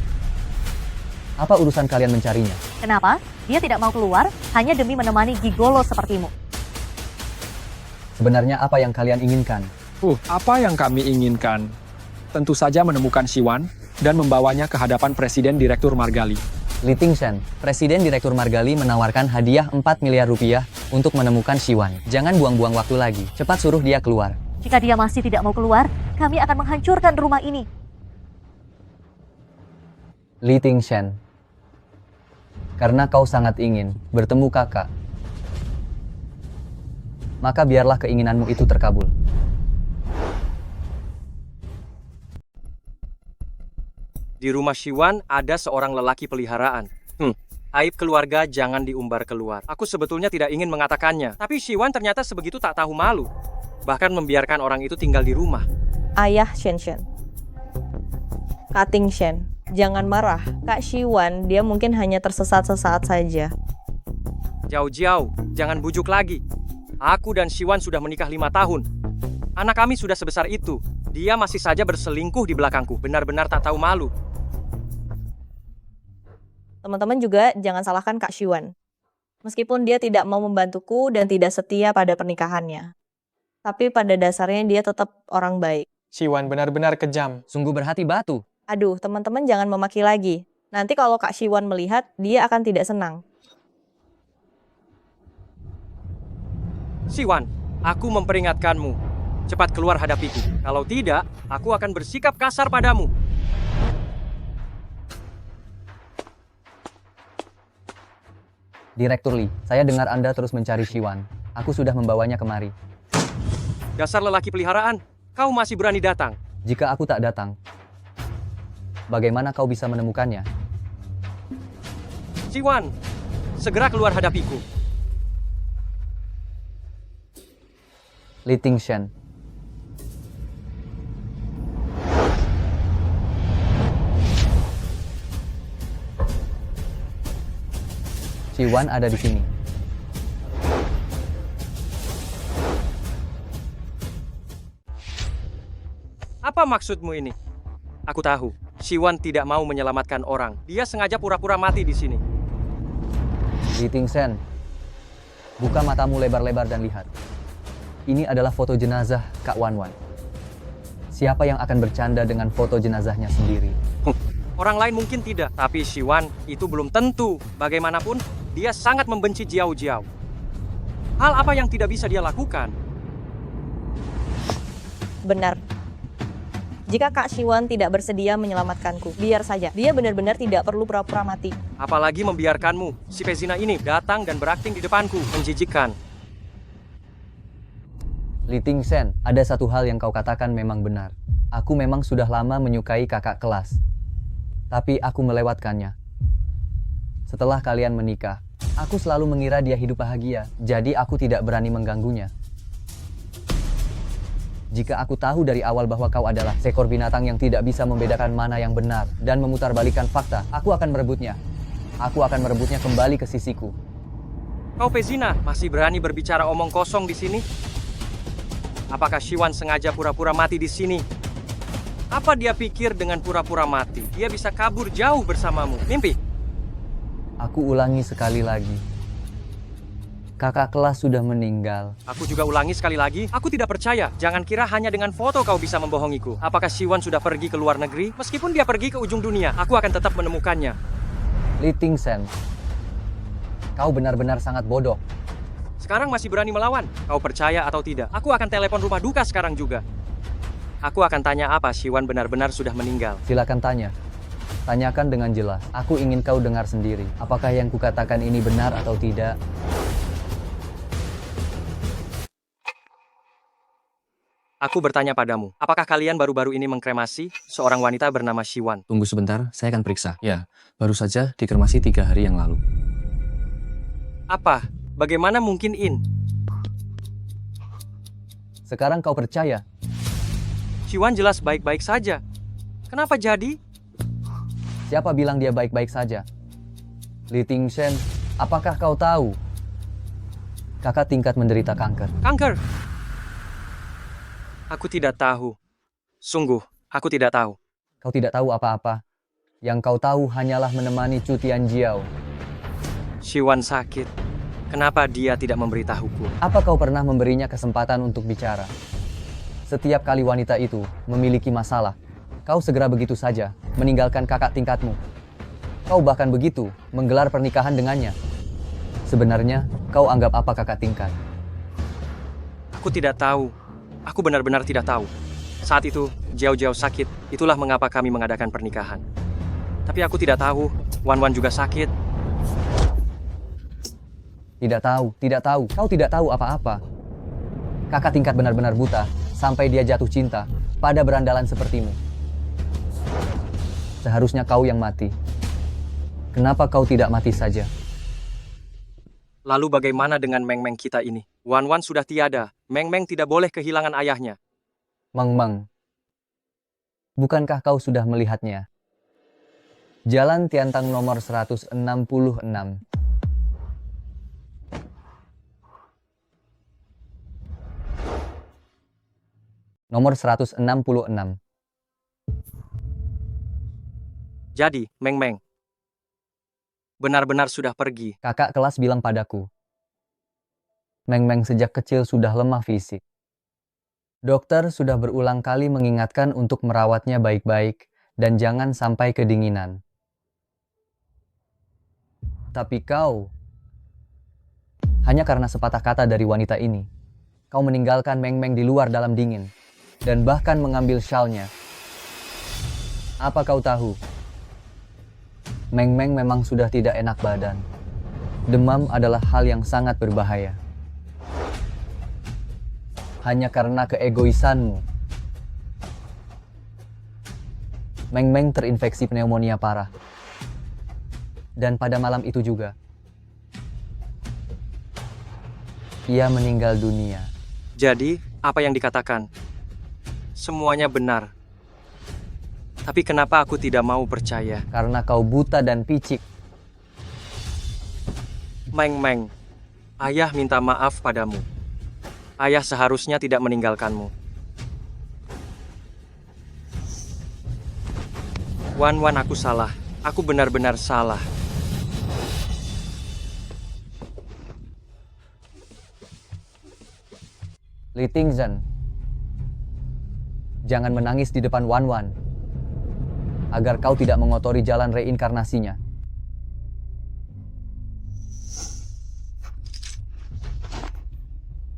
Apa urusan kalian mencarinya? Kenapa? Dia tidak mau keluar hanya demi menemani gigolo sepertimu. Sebenarnya apa yang kalian inginkan? Apa yang kami inginkan? Tentu saja menemukan Shiwan dan membawanya ke hadapan Presiden Direktur Margali. Li Tingshan, Presiden Direktur Margali menawarkan hadiah 4 miliar rupiah untuk menemukan Shiwan. Jangan buang-buang waktu lagi. Cepat suruh dia keluar. Jika dia masih tidak mau keluar, kami akan menghancurkan rumah ini. Li Tingshan, karena kau sangat ingin bertemu kakak, maka biarlah keinginanmu itu terkabul. Di rumah Shiwan ada seorang lelaki peliharaan. Aib keluarga jangan diumbar keluar. Aku sebetulnya tidak ingin mengatakannya, tapi Shiwan ternyata sebegitu tak tahu malu. Bahkan membiarkan orang itu tinggal di rumah. Ayah Shenshen. Kak Tingshan, jangan marah. Kak Shiwan, dia mungkin hanya tersesat sesaat saja. Jauh-jauh, jangan bujuk lagi. Aku dan Shiwan sudah menikah 5 tahun. Anak kami sudah sebesar itu. Dia masih saja berselingkuh di belakangku. Benar-benar tak tahu malu. Teman-teman juga jangan salahkan Kak Shiwan. Meskipun dia tidak mau membantuku dan tidak setia pada pernikahannya. Tapi pada dasarnya dia tetap orang baik. Shiwan benar-benar kejam. Sungguh berhati batu. Aduh, teman-teman jangan memaki lagi. Nanti kalau Kak Shiwan melihat, dia akan tidak senang. Shiwan, aku memperingatkanmu. Cepat keluar hadapiku. Kalau tidak, aku akan bersikap kasar padamu. Direktur Li, saya dengar Anda terus mencari Shiwan. Aku sudah membawanya kemari. Dasar lelaki peliharaan, kau masih berani datang. Jika aku tak datang, bagaimana kau bisa menemukannya? Shiwan, segera keluar hadapiku. Li Tingshan. Shiwan ada di sini. Apa maksudmu ini? Aku tahu, Shiwan tidak mau menyelamatkan orang. Dia sengaja pura-pura mati di sini. Li Tingshan, buka matamu lebar-lebar dan lihat. Ini adalah foto jenazah Kak Wanwan. Siapa yang akan bercanda dengan foto jenazahnya sendiri? Orang lain mungkin tidak, tapi Shiwan itu belum tentu. Bagaimanapun, dia sangat membenci Jiao Jiao. Hal apa yang tidak bisa dia lakukan? Benar. Jika Kak Shiwan tidak bersedia menyelamatkanku, biar saja. Dia benar-benar tidak perlu pura-pura mati. Apalagi membiarkanmu, si Pezina ini datang dan berakting di depanku. Menjijikkan. Li Tingshan, ada satu hal yang kau katakan memang benar. Aku memang sudah lama menyukai kakak kelas. Tapi aku melewatkannya. Setelah kalian menikah, aku selalu mengira dia hidup bahagia, jadi aku tidak berani mengganggunya. Jika aku tahu dari awal bahwa kau adalah seekor binatang yang tidak bisa membedakan mana yang benar dan memutarbalikkan fakta, aku akan merebutnya. Aku akan merebutnya kembali ke sisiku. Kau Pezina masih berani berbicara omong kosong di sini? Apakah Shiwan sengaja pura-pura mati di sini? Apa dia pikir dengan pura-pura mati, dia bisa kabur jauh bersamamu? Mimpi? Aku ulangi sekali lagi. Kakak kelas sudah meninggal. Aku juga ulangi sekali lagi, aku tidak percaya. Jangan kira hanya dengan foto kau bisa membohongiku. Apakah Shiwan sudah pergi ke luar negeri? Meskipun dia pergi ke ujung dunia, aku akan tetap menemukannya. Li Tingshan, kau benar-benar sangat bodoh. Sekarang masih berani melawan? Kau percaya atau tidak? Aku akan telepon rumah duka sekarang juga. Aku akan tanya apa Shiwan benar-benar sudah meninggal. Silakan tanya. Tanyakan dengan jelas. Aku ingin kau dengar sendiri. Apakah yang kukatakan ini benar atau tidak? Aku bertanya padamu, apakah kalian baru-baru ini mengkremasi seorang wanita bernama Shiwan? Tunggu sebentar, saya akan periksa. Ya, baru saja dikremasi 3 hari yang lalu. Apa? Bagaimana mungkin In? Sekarang kau percaya? Shiwan jelas baik-baik saja. Kenapa jadi? Siapa bilang dia baik-baik saja? Li Tingshen, apakah kau tahu? Kakak tingkat menderita kanker. Kanker? Aku tidak tahu. Sungguh, aku tidak tahu. Kau tidak tahu apa-apa. Yang kau tahu hanyalah menemani Chu Tianjiao. Shiwan sakit. Kenapa dia tidak memberitahuku? Apa kau pernah memberinya kesempatan untuk bicara? Setiap kali wanita itu memiliki masalah, kau segera begitu saja meninggalkan kakak tingkatmu. Kau bahkan begitu menggelar pernikahan dengannya. Sebenarnya, kau anggap apa kakak tingkat? Aku tidak tahu. Aku benar-benar tidak tahu. Saat itu, Jiao sakit. Itulah mengapa kami mengadakan pernikahan. Tapi aku tidak tahu, Wan juga sakit. Tidak tahu, tidak tahu. Kau tidak tahu apa-apa. Kakak tingkat benar-benar buta sampai dia jatuh cinta pada berandalan sepertimu. Seharusnya kau yang mati. Kenapa kau tidak mati saja? Lalu bagaimana dengan Meng kita ini? Wan sudah tiada. Meng tidak boleh kehilangan ayahnya. Meng, bukankah kau sudah melihatnya? Jalan Tiantang nomor 166. Nomor 166. Jadi, Meng benar-benar sudah pergi. Kakak kelas bilang padaku, Meng sejak kecil sudah lemah fisik. Dokter sudah berulang kali mengingatkan untuk merawatnya baik-baik dan jangan sampai kedinginan. Tapi kau, hanya karena sepatah kata dari wanita ini, kau meninggalkan Meng di luar dalam dingin dan bahkan mengambil syalnya. Apa kau tahu? Meng memang sudah tidak enak badan. Demam adalah hal yang sangat berbahaya. Hanya karena keegoisanmu. Meng terinfeksi pneumonia parah. Dan pada malam itu juga, ia meninggal dunia. Jadi, apa yang dikatakan? Semuanya benar. Tapi kenapa aku tidak mau percaya? Karena kau buta dan picik. Meng, ayah minta maaf padamu. Ayah seharusnya tidak meninggalkanmu. Wan, aku salah. Aku benar-benar salah. Li Tingzhen, jangan menangis di depan Wan, agar kau tidak mengotori jalan reinkarnasinya.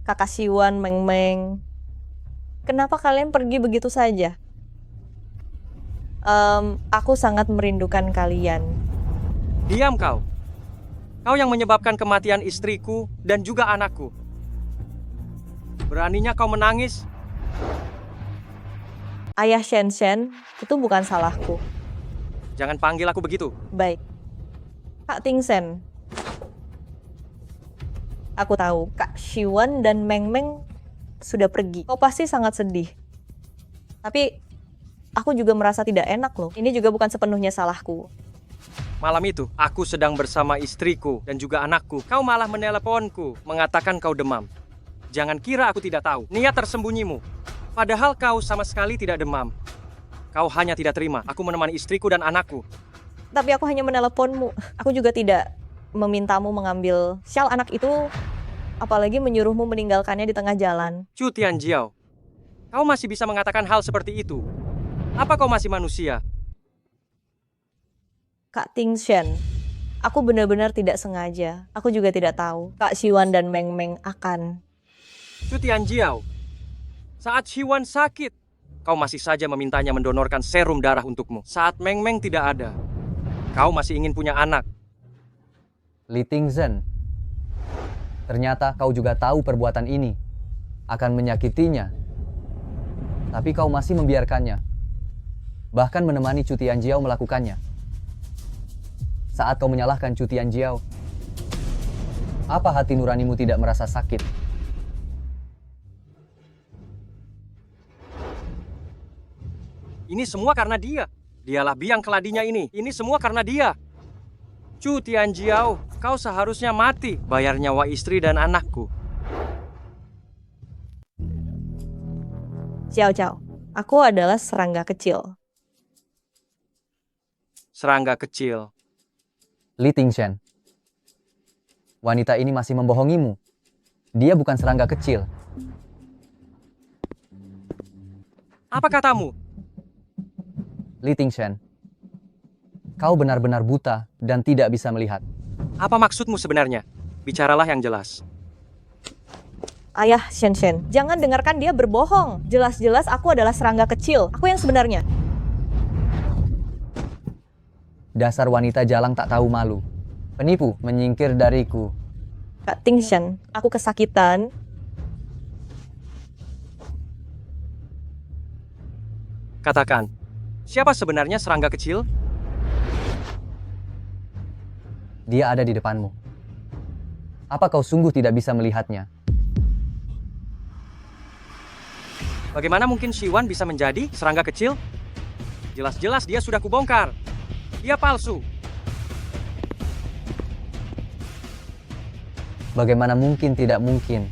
Kakak Shiwan, Meng. Kenapa kalian pergi begitu saja? Aku sangat merindukan kalian. Diam kau. Kau yang menyebabkan kematian istriku dan juga anakku. Beraninya kau menangis? Ayah Shen, itu bukan salahku. Jangan panggil aku begitu. Baik. Kak Tingsen. Aku tahu, Kak Shiwan dan Meng sudah pergi. Kau pasti sangat sedih. Tapi, aku juga merasa tidak enak loh. Ini juga bukan sepenuhnya salahku. Malam itu, aku sedang bersama istriku dan juga anakku. Kau malah meneleponku, mengatakan kau demam. Jangan kira aku tidak tahu niat tersembunyimu. Padahal kau sama sekali tidak demam. Kau hanya tidak terima aku menemani istriku dan anakku. Tapi aku hanya meneleponmu. Aku juga tidak memintamu mengambil syal anak itu, apalagi menyuruhmu meninggalkannya di tengah jalan. Chu Tianjiao, kau masih bisa mengatakan hal seperti itu? Apa kau masih manusia? Kak Tingshen, aku benar-benar tidak sengaja. Aku juga tidak tahu Kak Shiwan dan Meng akan... Chu Tianjiao, saat Shiwan sakit, kau masih saja memintanya mendonorkan serum darah untukmu. Saat Meng tidak ada, kau masih ingin punya anak. Li Tingzhen, ternyata kau juga tahu perbuatan ini akan menyakitinya. Tapi kau masih membiarkannya. Bahkan menemani Chu Tianjiao melakukannya. Saat kau menyalahkan Chu Tianjiao, apa hati nuranimu tidak merasa sakit? Ini semua karena dia. Dialah biang keladinya ini. Ini semua karena dia. Chu Tianjiao, kau seharusnya mati. Bayar nyawa istri dan anakku. Xiao Cao, aku adalah serangga kecil. Serangga kecil. Li Tingshan, wanita ini masih membohongimu. Dia bukan serangga kecil. Apa katamu? Li Tingshan, kau benar-benar buta dan tidak bisa melihat. Apa maksudmu sebenarnya? Bicaralah yang jelas. Ayah Shen, jangan dengarkan dia berbohong. Jelas-jelas aku adalah serangga kecil. Aku yang sebenarnya. Dasar wanita jalang tak tahu malu. Penipu, menyingkir dariku. Kak Tingshan, aku kesakitan. Katakan, siapa sebenarnya serangga kecil? Dia ada di depanmu. Apa kau sungguh tidak bisa melihatnya? Bagaimana mungkin Shiwan bisa menjadi serangga kecil? Jelas-jelas dia sudah kubongkar. Dia palsu. Bagaimana mungkin tidak mungkin?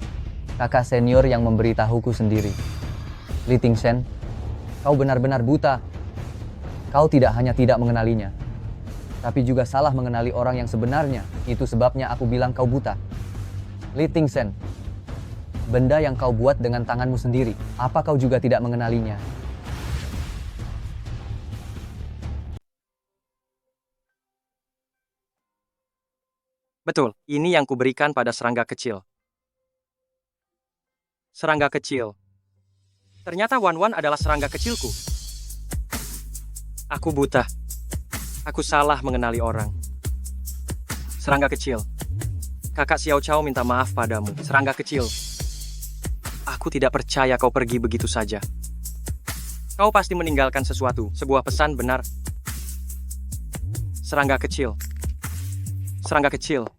Kakak senior yang memberitahuku sendiri. Li Tingshan, kau benar-benar buta. Kau tidak hanya tidak mengenalinya, tapi juga salah mengenali orang yang sebenarnya. Itu sebabnya aku bilang kau buta. Li Tingshan, benda yang kau buat dengan tanganmu sendiri, apa kau juga tidak mengenalinya? Betul, ini yang kuberikan pada serangga kecil. Serangga kecil. Ternyata Wan adalah serangga kecilku. Aku buta. Aku salah mengenali orang. Serangga kecil. Kakak Xiao Cao minta maaf padamu. Serangga kecil. Aku tidak percaya kau pergi begitu saja. Kau pasti meninggalkan sesuatu. Sebuah pesan benar. Serangga kecil. Serangga kecil.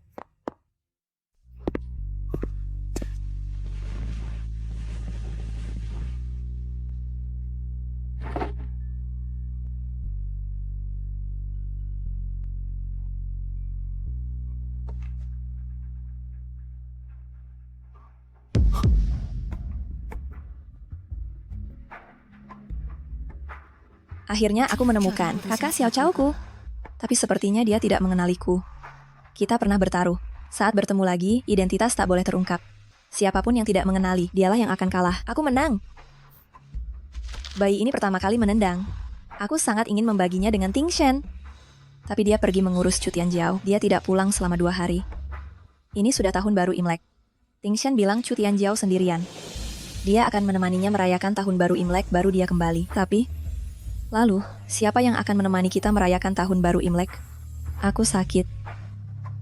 Akhirnya aku menemukan kakak Xiao Cao-ku. Tapi sepertinya dia tidak mengenaliku. Kita pernah bertaruh. Saat bertemu lagi, identitas tak boleh terungkap. Siapapun yang tidak mengenali, dialah yang akan kalah. Aku menang. Bayi ini pertama kali menendang. Aku sangat ingin membaginya dengan Tingshan. Tapi dia pergi mengurus Chu Tianjiao. Dia tidak pulang selama 2 hari. Ini sudah tahun baru Imlek. Tingshan bilang Chu Tianjiao sendirian. Dia akan menemaninya merayakan tahun baru Imlek baru dia kembali. Tapi, lalu, siapa yang akan menemani kita merayakan tahun baru Imlek? Aku sakit.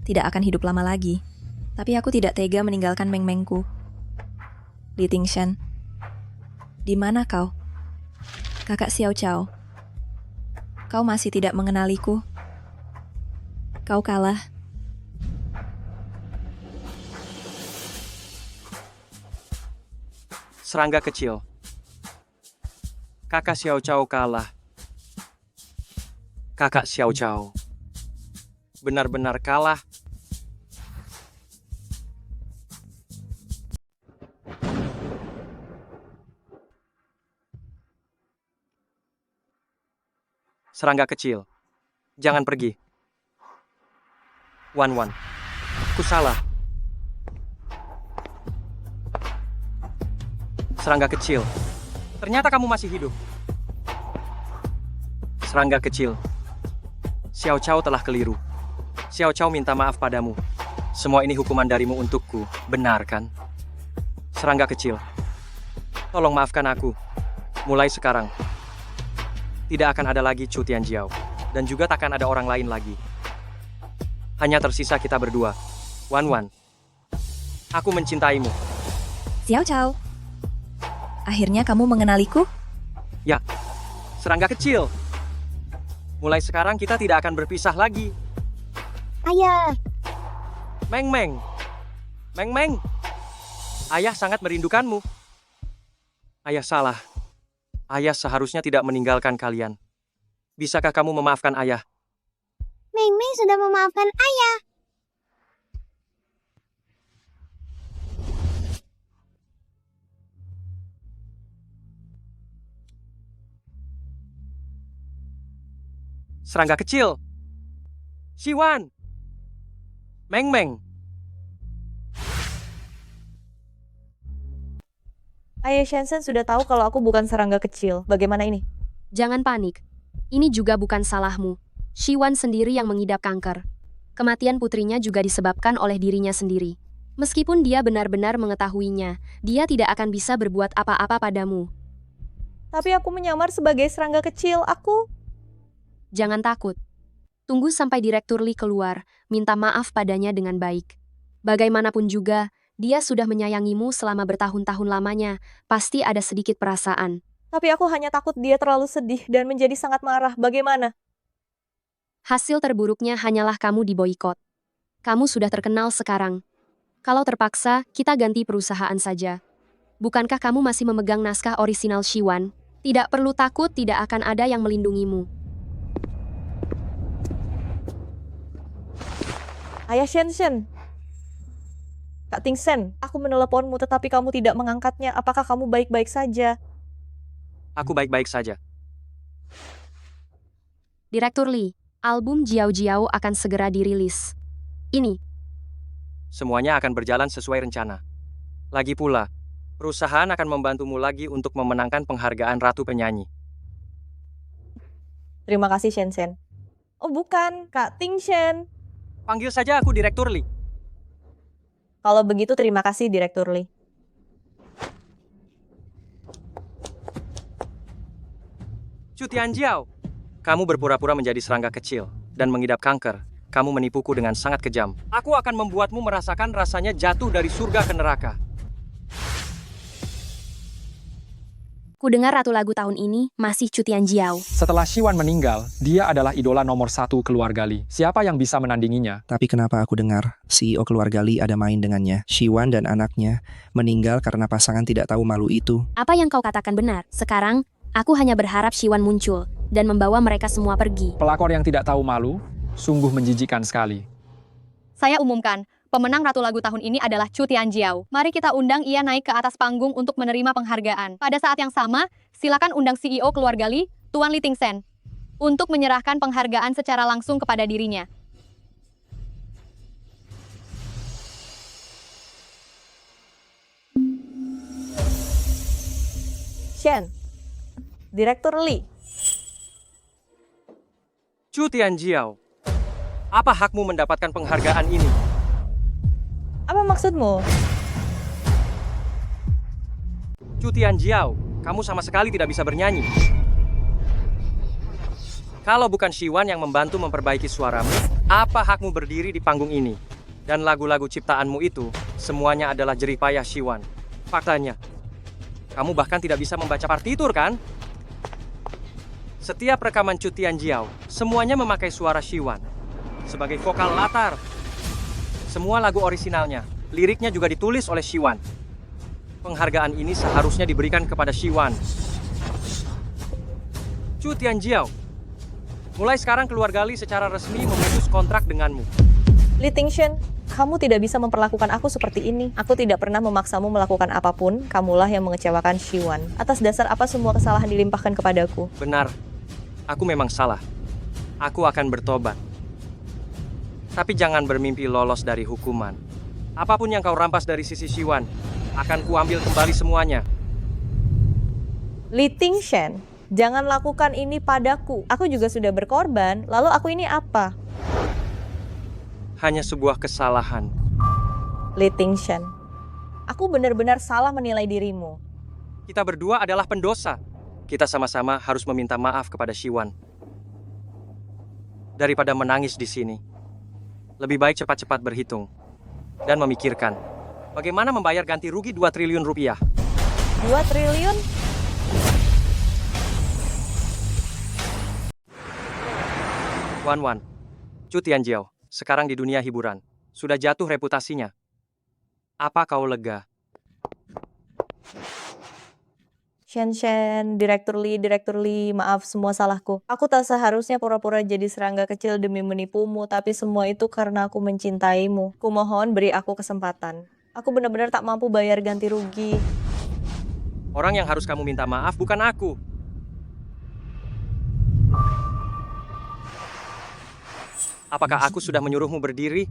Tidak akan hidup lama lagi. Tapi aku tidak tega meninggalkan Meng-Mengku. Li Tingshan, di mana kau? Kakak Xiao Cao. Kau masih tidak mengenaliku. Kau kalah. Serangga kecil. Kakak Xiao Cao kalah. Kakak Xiao Cao benar-benar kalah. Serangga kecil, jangan pergi. Wan, aku salah. Serangga kecil, ternyata kamu masih hidup. Serangga kecil, Xiao Cao telah keliru. Xiao Cao minta maaf padamu. Semua ini hukuman darimu untukku, benar kan? Serangga kecil, tolong maafkan aku. Mulai sekarang, tidak akan ada lagi Chu Tianjiao, dan juga takkan ada orang lain lagi. Hanya tersisa kita berdua. Wan, aku mencintaimu. Xiao Cao, akhirnya kamu mengenaliku? Ya, serangga kecil. Mulai sekarang kita tidak akan berpisah lagi. Ayah, Meng Meng. Meng Meng. Ayah sangat merindukanmu. Ayah salah. Ayah seharusnya tidak meninggalkan kalian. Bisakah kamu memaafkan ayah? Meng Meng sudah memaafkan ayah. Serangga kecil. Siwan. Meng Meng. Ayah Shensen sudah tahu kalau aku bukan serangga kecil. Bagaimana ini? Jangan panik. Ini juga bukan salahmu. Shiwan sendiri yang mengidap kanker. Kematian putrinya juga disebabkan oleh dirinya sendiri. Meskipun dia benar-benar mengetahuinya, dia tidak akan bisa berbuat apa-apa padamu. Tapi aku menyamar sebagai serangga kecil. Jangan takut. Tunggu sampai Direktur Lee keluar, minta maaf padanya dengan baik. Bagaimanapun juga, dia sudah menyayangimu selama bertahun-tahun lamanya, pasti ada sedikit perasaan. Tapi aku hanya takut dia terlalu sedih dan menjadi sangat marah. Bagaimana? Hasil terburuknya hanyalah kamu diboikot. Kamu sudah terkenal sekarang. Kalau terpaksa, kita ganti perusahaan saja. Bukankah kamu masih memegang naskah orisinal Shiwan? Tidak perlu takut, tidak akan ada yang melindungimu. Ayah Shensen. Kak Tingsen, aku meneleponmu tetapi kamu tidak mengangkatnya. Apakah kamu baik-baik saja? Aku baik-baik saja. Direktur Lee, album Jiao Jiao akan segera dirilis. Ini. Semuanya akan berjalan sesuai rencana. Lagi pula, perusahaan akan membantumu lagi untuk memenangkan penghargaan Ratu Penyanyi. Terima kasih Shensen. Oh bukan, Kak Tingsen. Panggil saja aku Direktur Lee. Kalau begitu terima kasih Direktur Lee. Chu Tianjiao, kamu berpura-pura menjadi serangga kecil dan mengidap kanker. Kamu menipuku dengan sangat kejam. Aku akan membuatmu merasakan rasanya jatuh dari surga ke neraka. Kudengar ratu lagu tahun ini masih Chu Tianjiao. Setelah Shiwan meninggal, dia adalah idola nomor 1 keluarga Lee. Siapa yang bisa menandinginya? Tapi kenapa aku dengar CEO keluarga Lee ada main dengannya? Shiwan dan anaknya meninggal karena pasangan tidak tahu malu itu. Apa yang kau katakan benar. Sekarang, aku hanya berharap Shiwan muncul dan membawa mereka semua pergi. Pelakor yang tidak tahu malu, sungguh menjijikan sekali. Saya umumkan, pemenang Ratu Lagu tahun ini adalah Chu Tianjiao. Mari kita undang ia naik ke atas panggung untuk menerima penghargaan. Pada saat yang sama, silakan undang CEO keluarga Lee, Tuan Lee Tingsen, untuk menyerahkan penghargaan secara langsung kepada dirinya. Shen, Direktur Lee. Chu Tianjiao, apa hakmu mendapatkan penghargaan ini? Apa maksudmu? Chu Tianjiao, kamu sama sekali tidak bisa bernyanyi. Kalau bukan Shiwan yang membantu memperbaiki suaramu, apa hakmu berdiri di panggung ini? Dan lagu-lagu ciptaanmu itu, semuanya adalah jerih payah Shiwan. Faktanya, kamu bahkan tidak bisa membaca partitur, kan? Setiap rekaman Chu Tianjiao, semuanya memakai suara Shiwan sebagai vokal latar. Semua lagu orisinalnya, liriknya juga ditulis oleh Shiwan. Penghargaan ini seharusnya diberikan kepada Shiwan. Chu Tianjiao, mulai sekarang keluarga Lee secara resmi memutus kontrak denganmu. Lee Tingsen, kamu tidak bisa memperlakukan aku seperti ini. Aku tidak pernah memaksamu melakukan apapun, kamulah yang mengecewakan Shiwan. Atas dasar apa semua kesalahan dilimpahkan kepadaku? Benar, aku memang salah. Aku akan bertobat. Tapi jangan bermimpi lolos dari hukuman. Apapun yang kau rampas dari sisi Shiwan, akan kuambil kembali semuanya. Lee Tingsen, jangan lakukan ini padaku. Aku juga sudah berkorban, lalu aku ini apa? Hanya sebuah kesalahan. Lee Tingsen, aku benar-benar salah menilai dirimu. Kita berdua adalah pendosa. Kita sama-sama harus meminta maaf kepada Shiwan. Daripada menangis di sini, lebih baik cepat-cepat berhitung dan memikirkan bagaimana membayar ganti rugi 2 triliun rupiah. 2 triliun? Wan, Chu Tianjiao, sekarang di dunia hiburan, sudah jatuh reputasinya. Apa kau lega? Shen, Direktur Lee, maaf semua salahku. Aku tak seharusnya pura-pura jadi serangga kecil demi menipumu, tapi semua itu karena aku mencintaimu. Kumohon beri aku kesempatan. Aku benar-benar tak mampu bayar ganti rugi. Orang yang harus kamu minta maaf bukan aku. Apakah aku sudah menyuruhmu berdiri?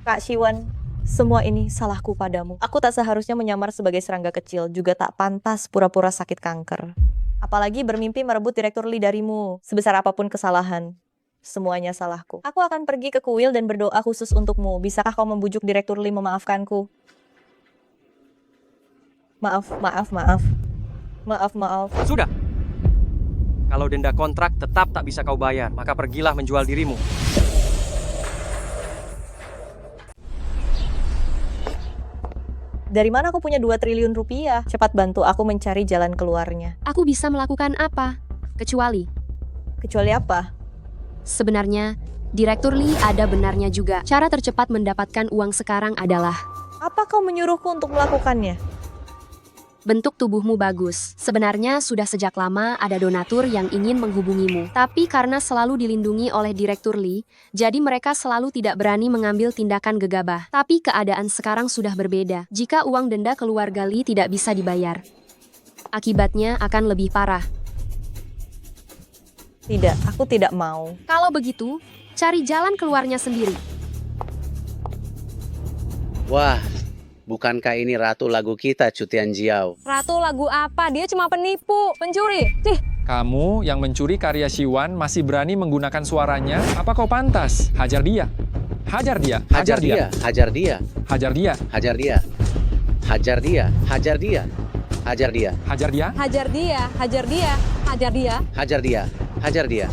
Kak Siwan, semua ini salahku padamu. Aku tak seharusnya menyamar sebagai serangga kecil, juga tak pantas pura-pura sakit kanker. Apalagi bermimpi merebut Direktur Lee darimu. Sebesar apapun kesalahan, semuanya salahku. Aku akan pergi ke kuil dan berdoa khusus untukmu. Bisakah kau membujuk Direktur Lee memaafkanku? Maaf. Sudah. Kalau denda kontrak tetap tak bisa kau bayar, maka pergilah menjual dirimu. Dari mana aku punya 2 triliun rupiah? Cepat bantu aku mencari jalan keluarnya. Aku bisa melakukan apa? Kecuali apa? Sebenarnya, Direktur Lee ada benarnya juga. Cara tercepat mendapatkan uang sekarang adalah... Apa kau menyuruhku untuk melakukannya? Bentuk tubuhmu bagus. Sebenarnya sudah sejak lama ada donatur yang ingin menghubungimu. Tapi karena selalu dilindungi oleh Direktur Lee, jadi mereka selalu tidak berani mengambil tindakan gegabah. Tapi keadaan sekarang sudah berbeda. Jika uang denda keluarga Lee tidak bisa dibayar, akibatnya akan lebih parah. Tidak, aku tidak mau. Kalau begitu, cari jalan keluarnya sendiri. Wah, bukankah ini ratu lagu kita, Chu Tianjiao? Ratu lagu apa? Dia cuma penipu, pencuri. Cih. Kamu yang mencuri karya Siwan masih berani menggunakan suaranya? Apa kau pantas? Hajar dia. Hajar dia. Hajar dia. Hajar dia. Hajar dia. Hajar dia. Hajar dia. Hajar dia. Hajar dia. Hajar dia. Hajar dia. Hajar dia. Hajar dia. Hajar dia. Hajar dia.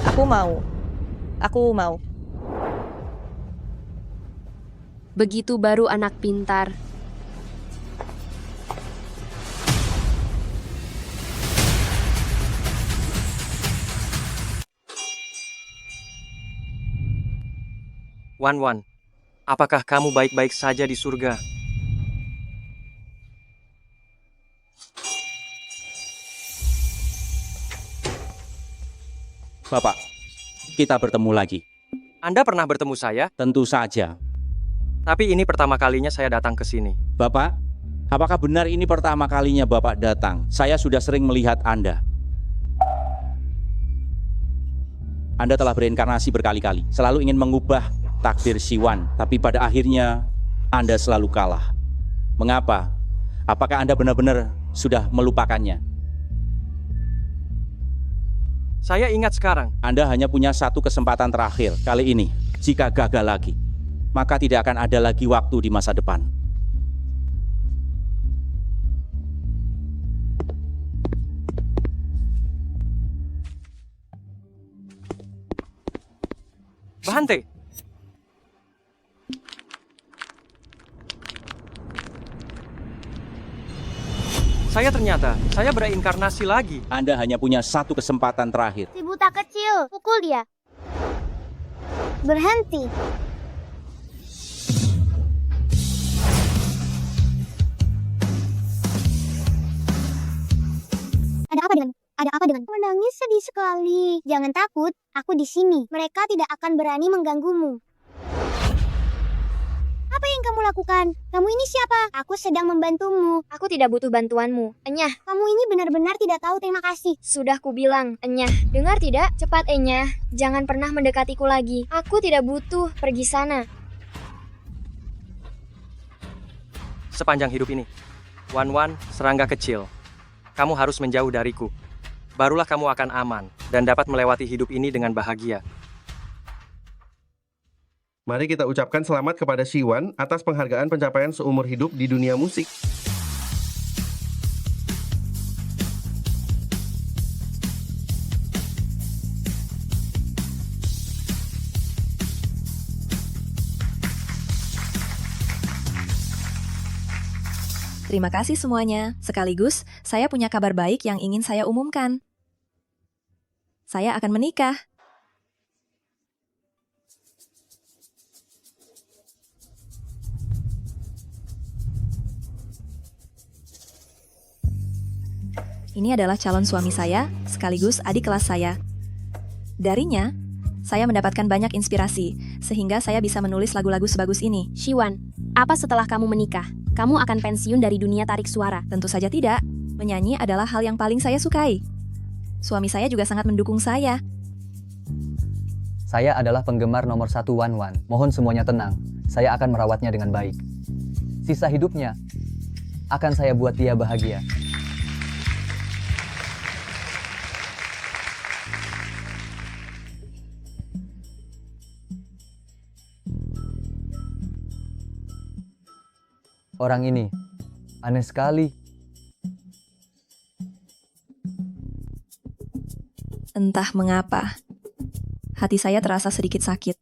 Aku mau. Begitu baru anak pintar. Wan, apakah kamu baik-baik saja di surga? Bapak, kita bertemu lagi. Anda pernah bertemu saya? Tentu saja. Tapi ini pertama kalinya saya datang ke sini. Bapak, apakah benar ini pertama kalinya Bapak datang? Saya sudah sering melihat Anda. Anda telah berinkarnasi berkali-kali, selalu ingin mengubah takdir Siwan, tapi pada akhirnya Anda selalu kalah. Mengapa? Apakah Anda benar-benar sudah melupakannya? Saya ingat sekarang. Anda hanya punya satu kesempatan terakhir. Kali ini, jika gagal lagi, maka tidak akan ada lagi waktu di masa depan. Bahante. Saya berinkarnasi lagi. Anda hanya punya satu kesempatan terakhir. Si buta kecil, pukul dia. Berhenti. Ada apa dengan? Menangis sedih sekali. Jangan takut, aku di sini. Mereka tidak akan berani mengganggumu. Apa yang kamu lakukan? Kamu ini siapa? Aku sedang membantumu. Aku tidak butuh bantuanmu. Enyah. Kamu ini benar-benar tidak tahu terima kasih. Sudah kubilang, Enyah. Dengar tidak? Cepat, Enyah. Jangan pernah mendekatiku lagi. Aku tidak butuh pergi sana. Sepanjang hidup ini, Wan, serangga kecil, kamu harus menjauh dariku. Barulah kamu akan aman dan dapat melewati hidup ini dengan bahagia. Mari kita ucapkan selamat kepada Siwan atas penghargaan pencapaian seumur hidup di dunia musik. Terima kasih semuanya. Sekaligus, saya punya kabar baik yang ingin saya umumkan. Saya akan menikah. Ini adalah calon suami saya, sekaligus adik kelas saya. Darinya, saya mendapatkan banyak inspirasi, sehingga saya bisa menulis lagu-lagu sebagus ini. Shiwan, apa setelah kamu menikah? Kamu akan pensiun dari dunia tarik suara? Tentu saja tidak. Menyanyi adalah hal yang paling saya sukai. Suami saya juga sangat mendukung saya. Saya adalah penggemar nomor 1 Wan Wan. Mohon semuanya tenang. Saya akan merawatnya dengan baik. Sisa hidupnya akan saya buat dia bahagia. Orang ini aneh sekali. Entah mengapa, hati saya terasa sedikit sakit.